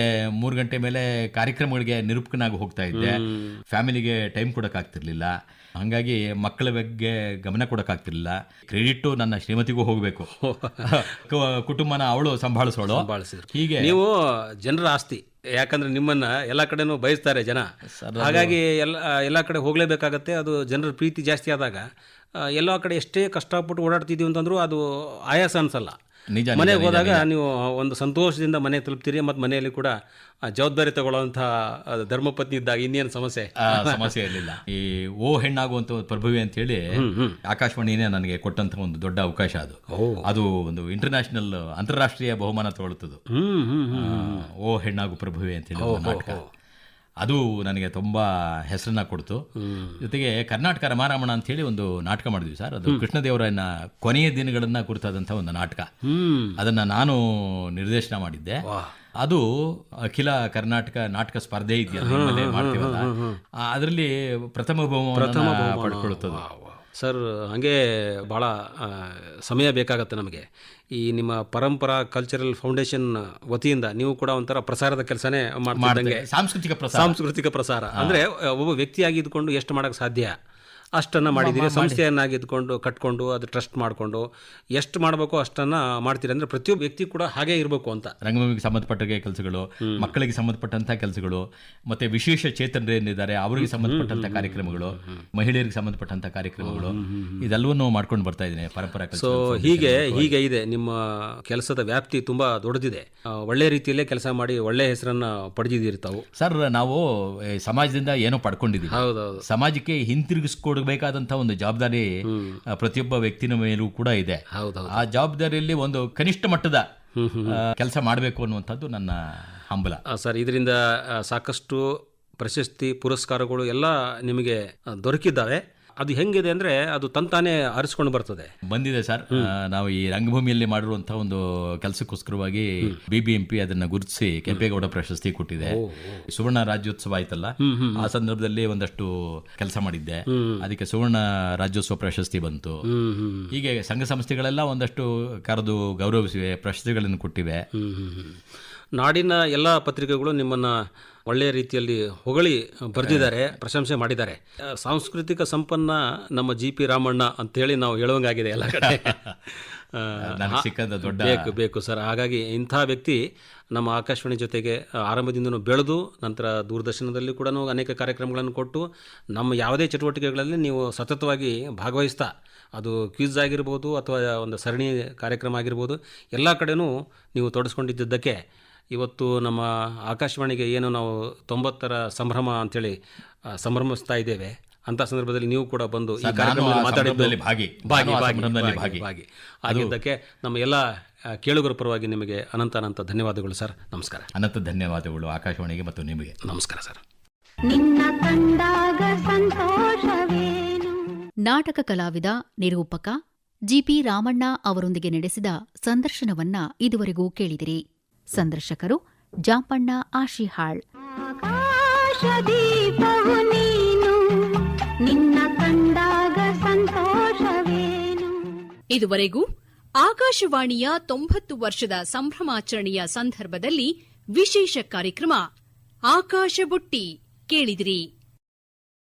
3 ಗಂಟೆ ಮೇಲೆ ಕಾರ್ಯಕ್ರಮಗಳಿಗೆ ನಿರೂಪಕನಾಗಿ ಹೋಗ್ತಾ ಇದ್ದೆ. ಫ್ಯಾಮಿಲಿಗೆ ಟೈಮ್ ಕೊಡಕ್ ಆಗ್ತಿರ್ಲಿಲ್ಲ. ಹಂಗಾಗಿ ಮಕ್ಕಳ ಬಗ್ಗೆ ಗಮನ ಕೊಡಕ್ ಆಗ್ತಿರ್ಲಿಲ್ಲ. ಕ್ರೆಡಿಟ್ ನನ್ನ ಶ್ರೀಮತಿಗೂ ಹೋಗ್ಬೇಕು, ಕುಟುಂಬನ ಅವಳು ಸಂಭಾಳಿಸೋಳು. ಹೀಗೆ ನೀವು ಜನರ ಆಸ್ತಿ, ಯಾಕಂದ್ರೆ ನಿಮ್ಮನ್ನ ಎಲ್ಲ ಕಡೆನೂ ಬಯಸ್ತಾರೆ ಜನ. ಹಾಗಾಗಿ ಎಲ್ಲ ಕಡೆ ಹೋಗ್ಲೇಬೇಕಾಗತ್ತೆ. ಅದು ಜನರ ಪ್ರೀತಿ ಜಾಸ್ತಿ ಆದಾಗ ಎಲ್ಲ ಕಡೆ ಎಷ್ಟೇ ಕಷ್ಟಪಟ್ಟು ಓಡಾಡ್ತಿದೀವಿ ಅಂತಂದ್ರೂ ಅದು ಆಯಾಸ ಅನ್ಸಲ್ಲ. ಮನೆಗೆ ಹೋದಾಗ ನೀವು ಒಂದು ಸಂತೋಷದಿಂದ ಮನೆ ತಲುಪ್ತೀರಿ. ಮತ್ತು ಮನೆಯಲ್ಲಿ ಕೂಡ ಜವಾಬ್ದಾರಿ ತಗೊಳ್ಳುವಂಥ ಧರ್ಮಪತ್ನಿ ಇದ್ದಾಗ ಇನ್ನೇನು ಸಮಸ್ಯೆ ಇರಲಿಲ್ಲ. ಈ ಹೆಣ್ಣಾಗುವಂತ ಪ್ರಭುವೆ ಅಂತ ಹೇಳಿ ಆಕಾಶವಾಣಿನೇ ನನಗೆ ಕೊಟ್ಟಂತ ಒಂದು ದೊಡ್ಡ ಅವಕಾಶ. ಅದು ಒಂದು ಇಂಟರ್ನ್ಯಾಷನಲ್ ಅಂತಾರಾಷ್ಟ್ರೀಯ ಬಹುಮಾನ ತಗೊಳ್ತದ್ದು. ಹೆಣ್ಣಾಗು ಪ್ರಭುವೆ ಅಂತ ಹೇಳಿ ನಾಟಕ. ಅದು ನನಗೆ ತುಂಬಾ ಹೆಸರನ್ನ ಕೊಡ್ತು. ಜೊತೆಗೆ ಕರ್ನಾಟಕ ರಮಾರಮಣ ಅಂತ ಹೇಳಿ ಒಂದು ನಾಟಕ ಮಾಡಿದ್ವಿ ಸರ್. ಅದು ಕೃಷ್ಣದೇವರಾಯನ ಕೊನೆಯ ದಿನಗಳನ್ನ ಕುರಿತಾದಂತಹ ಒಂದು ನಾಟಕ. ಅದನ್ನ ನಾನು ನಿರ್ದೇಶನ ಮಾಡಿದ್ದೆ. ಅದು ಅಖಿಲ ಕರ್ನಾಟಕ ನಾಟಕ ಸ್ಪರ್ಧೆ ಇದೆಯಲ್ಲ ಮಾಡ್ತೀವಲ್ಲ, ಅದರಲ್ಲಿ ಪ್ರಥಮ ಬಹುಮಾನ ಪಡ್ಕೊಳ್ತದೆ ಸರ್. ಹಾಗೆ ಭಾಳ ಸಮಯ ಬೇಕಾಗತ್ತೆ ನಮಗೆ. ಈ ನಿಮ್ಮ ಪರಂಪರಾ ಕಲ್ಚರಲ್ ಫೌಂಡೇಶನ್ ವತಿಯಿಂದ ನೀವು ಕೂಡ ಒಂಥರ ಪ್ರಸಾರದ ಕೆಲಸನೇ ಮಾಡ್ತಿದ್ದಂಗೆ. ಸಾಂಸ್ಕೃತಿಕ ಪ್ರಸಾರ ಅಂದರೆ ಒಬ್ಬ ವ್ಯಕ್ತಿಯಾಗಿ ಇದ್ಕೊಂಡು ಎಷ್ಟು ಮಾಡೋಕ್ಕೆ ಸಾಧ್ಯ ಅಷ್ಟನ್ನು ಮಾಡಿದ್ದೀರಿ. ಸಂಸ್ಥೆಯನ್ನಾಗಿ ಇದ್ಕೊಂಡು ಕಟ್ಕೊಂಡು ಅದು ಟ್ರಸ್ಟ್ ಮಾಡಿಕೊಂಡು ಎಷ್ಟು ಮಾಡಬೇಕು ಅಷ್ಟನ್ನು ಮಾಡ್ತೀರಿ. ಅಂದರೆ ಪ್ರತಿಯೊಬ್ಬ ವ್ಯಕ್ತಿ ಕೂಡ ಹಾಗೇ ಇರಬೇಕು ಅಂತ. ರಂಗಭೂಮಿಗೆ ಸಂಬಂಧಪಟ್ಟ ಕೆಲಸಗಳು, ಮಕ್ಕಳಿಗೆ ಸಂಬಂಧಪಟ್ಟಂಥ ಕೆಲಸಗಳು, ಮತ್ತು ವಿಶೇಷ ಚೇತನರು ಏನಿದ್ದಾರೆ ಅವರಿಗೆ ಸಂಬಂಧಪಟ್ಟಂಥ ಕಾರ್ಯಕ್ರಮಗಳು, ಮಹಿಳೆಯರಿಗೆ ಸಂಬಂಧಪಟ್ಟಂಥ ಕಾರ್ಯಕ್ರಮಗಳು, ಇದೆಲ್ಲವನ್ನೂ ಮಾಡ್ಕೊಂಡು ಬರ್ತಾ ಇದ್ದೀನಿ ಪರಂಪರಾ. ಸೊ ಹೀಗೆ ಇದೆ ನಿಮ್ಮ ಕೆಲಸದ ವ್ಯಾಪ್ತಿ ತುಂಬ ದೊಡ್ಡದಿದೆ. ಒಳ್ಳೆ ರೀತಿಯಲ್ಲೇ ಕೆಲಸ ಮಾಡಿ ಒಳ್ಳೆ ಹೆಸರನ್ನು ಪಡೆದಿದ್ದೀರಿ ತಾವು. ಸರ್, ನಾವು ಸಮಾಜದಿಂದ ಏನೋ ಪಡ್ಕೊಂಡಿದ್ದೀವಿ. ಹೌದೌದು. ಸಮಾಜಕ್ಕೆ ಹಿಂತಿರುಗಿಸ್ಕೊಡ್ಬೇಕಾದಂತಹ ಒಂದು ಜವಾಬ್ದಾರಿ ಪ್ರತಿಯೊಬ್ಬ ವ್ಯಕ್ತಿನ ಮೇಲೂ ಕೂಡ ಇದೆ. ಆ ಜವಾಬ್ದಾರಿಯಲ್ಲಿ ಒಂದು ಕನಿಷ್ಠ ಮಟ್ಟದ ಕೆಲಸ ಮಾಡಬೇಕು ಅನ್ನುವಂಥದ್ದು ನನ್ನ ಹಂಬಲ ಸರ್. ಇದರಿಂದ ಸಾಕಷ್ಟು ಪ್ರಶಸ್ತಿ ಪುರಸ್ಕಾರಗಳು ಎಲ್ಲ ನಿಮಗೆ ದೊರಕಿದ್ದಾವೆ. ಅದು ಹೆಂಗಿದೆ ಅಂದರೆ ಅದು ತಂತಾನೇ ಅರಿಸ್ಕೊಂಡು ಬಂದಿದೆ ಸರ್. ನಾವು ಈ ರಂಗಭೂಮಿಯಲ್ಲಿ ಮಾಡಿರುವಂತಹ ಒಂದು ಕೆಲಸಕ್ಕೋಸ್ಕರವಾಗಿ BBMP ಅದನ್ನ ಗುರುತಿಸಿ ಕೆಂಪೇಗೌಡ ಪ್ರಶಸ್ತಿ ಕೊಟ್ಟಿದೆ. ಸುವರ್ಣ ರಾಜ್ಯೋತ್ಸವ ಆಯ್ತಲ್ಲ, ಆ ಸಂದರ್ಭದಲ್ಲಿ ಒಂದಷ್ಟು ಕೆಲಸ ಮಾಡಿದ್ದೆ, ಅದಕ್ಕೆ ಸುವರ್ಣ ರಾಜ್ಯೋತ್ಸವ ಪ್ರಶಸ್ತಿ ಬಂತು. ಹೀಗೆ ಸಂಘ ಸಂಸ್ಥೆಗಳೆಲ್ಲ ಒಂದಷ್ಟು ಕರೆದು ಗೌರವಿಸಿವೆ, ಪ್ರಶಸ್ತಿಗಳನ್ನು ಕೊಟ್ಟಿವೆ. ನಾಡಿನ ಎಲ್ಲ ಪತ್ರಿಕೆಗಳು ನಿಮ್ಮನ್ನ ಒಳ್ಳೆಯ ರೀತಿಯಲ್ಲಿ ಹೊಗಳಿ ಬರೆದಿದ್ದಾರೆ, ಪ್ರಶಂಸೆ ಮಾಡಿದ್ದಾರೆ. ಸಾಂಸ್ಕೃತಿಕ ಸಂಪನ್ನ ನಮ್ಮ GP ರಾಮಣ್ಣ ಅಂತೇಳಿ ನಾವು ಹೇಳುವಂಗಾಗಿದೆ ಎಲ್ಲ ಕಡೆ. ಬೇಕು ಸರ್. ಹಾಗಾಗಿ ಇಂಥ ವ್ಯಕ್ತಿ ನಮ್ಮ ಆಕಾಶವಾಣಿ ಜೊತೆಗೆ ಆರಂಭದಿಂದನೂ ಬೆಳೆದು ನಂತರ ದೂರದರ್ಶನದಲ್ಲಿ ಕೂಡ ಅನೇಕ ಕಾರ್ಯಕ್ರಮಗಳನ್ನು ಕೊಟ್ಟು ನಮ್ಮ ಯಾವುದೇ ಚಟುವಟಿಕೆಗಳಲ್ಲಿ ನೀವು ಸತತವಾಗಿ ಭಾಗವಹಿಸ್ತಾ, ಅದು ಕ್ವಿಜ್ ಆಗಿರ್ಬೋದು ಅಥವಾ ಒಂದು ಸರಣಿ ಕಾರ್ಯಕ್ರಮ ಆಗಿರ್ಬೋದು, ಎಲ್ಲ ಕಡೆನೂ ನೀವು ತೊಡಸ್ಕೊಂಡಿದ್ದಕ್ಕೆ ಇವತ್ತು ನಮ್ಮ ಆಕಾಶವಾಣಿಗೆ ಏನು ನಾವು 90ರ ಸಂಭ್ರಮ ಅಂಥೇಳಿ ಸಂಭ್ರಮಿಸ್ತಾ ಇದ್ದೇವೆ. ಅಂಥ ಸಂದರ್ಭದಲ್ಲಿ ನೀವು ಕೂಡ ಬಂದು ಈ ಕಾರ್ಯಕ್ರಮದಲ್ಲಿ ಮಾತಾಡಿದ್ದಕ್ಕೆ ಆಗಿದ್ದಕ್ಕೆ ನಮ್ಮ ಎಲ್ಲ ಕೇಳುಗರ ಪರವಾಗಿ ನಿಮಗೆ ಅನಂತ ಧನ್ಯವಾದಗಳು ಸರ್. ನಮಸ್ಕಾರ. ಅನಂತ ಧನ್ಯವಾದಗಳು ಆಕಾಶವಾಣಿಗೆ ಮತ್ತು ನಿಮಗೆ. ನಮಸ್ಕಾರ ಸರ್. ನಿನ್ನ ಕಂಡಾಗ ಸಂತೋಷವೇನು. ನಾಟಕ ಕಲಾವಿದ, ನಿರೂಪಕ GP ರಾಮಣ್ಣ ಅವರೊಂದಿಗೆ ನಡೆಸಿದ ಸಂದರ್ಶನವನ್ನ ಇದುವರೆಗೂ ಕೇಳಿದಿರಿ. ಸಂದರ್ಶಕರು ಜಾಂಪಣ್ಣ ಆಶಿಹಾಳ್. ಆಕಾಶದೀಪವು ನೀನು, ನಿನ್ನ ಕಂಡಾಗ ಸಂತೋಷವೇನು. ಇದುವರೆಗೂ ಆಕಾಶವಾಣಿಯ 90 ವರ್ಷದ ಸಂಭ್ರಮಾಚರಣೆಯ ಸಂದರ್ಭದಲ್ಲಿ ವಿಶೇಷ ಕಾರ್ಯಕ್ರಮ ಆಕಾಶ ಬುಟ್ಟಿ ಕೇಳಿದಿರಿ.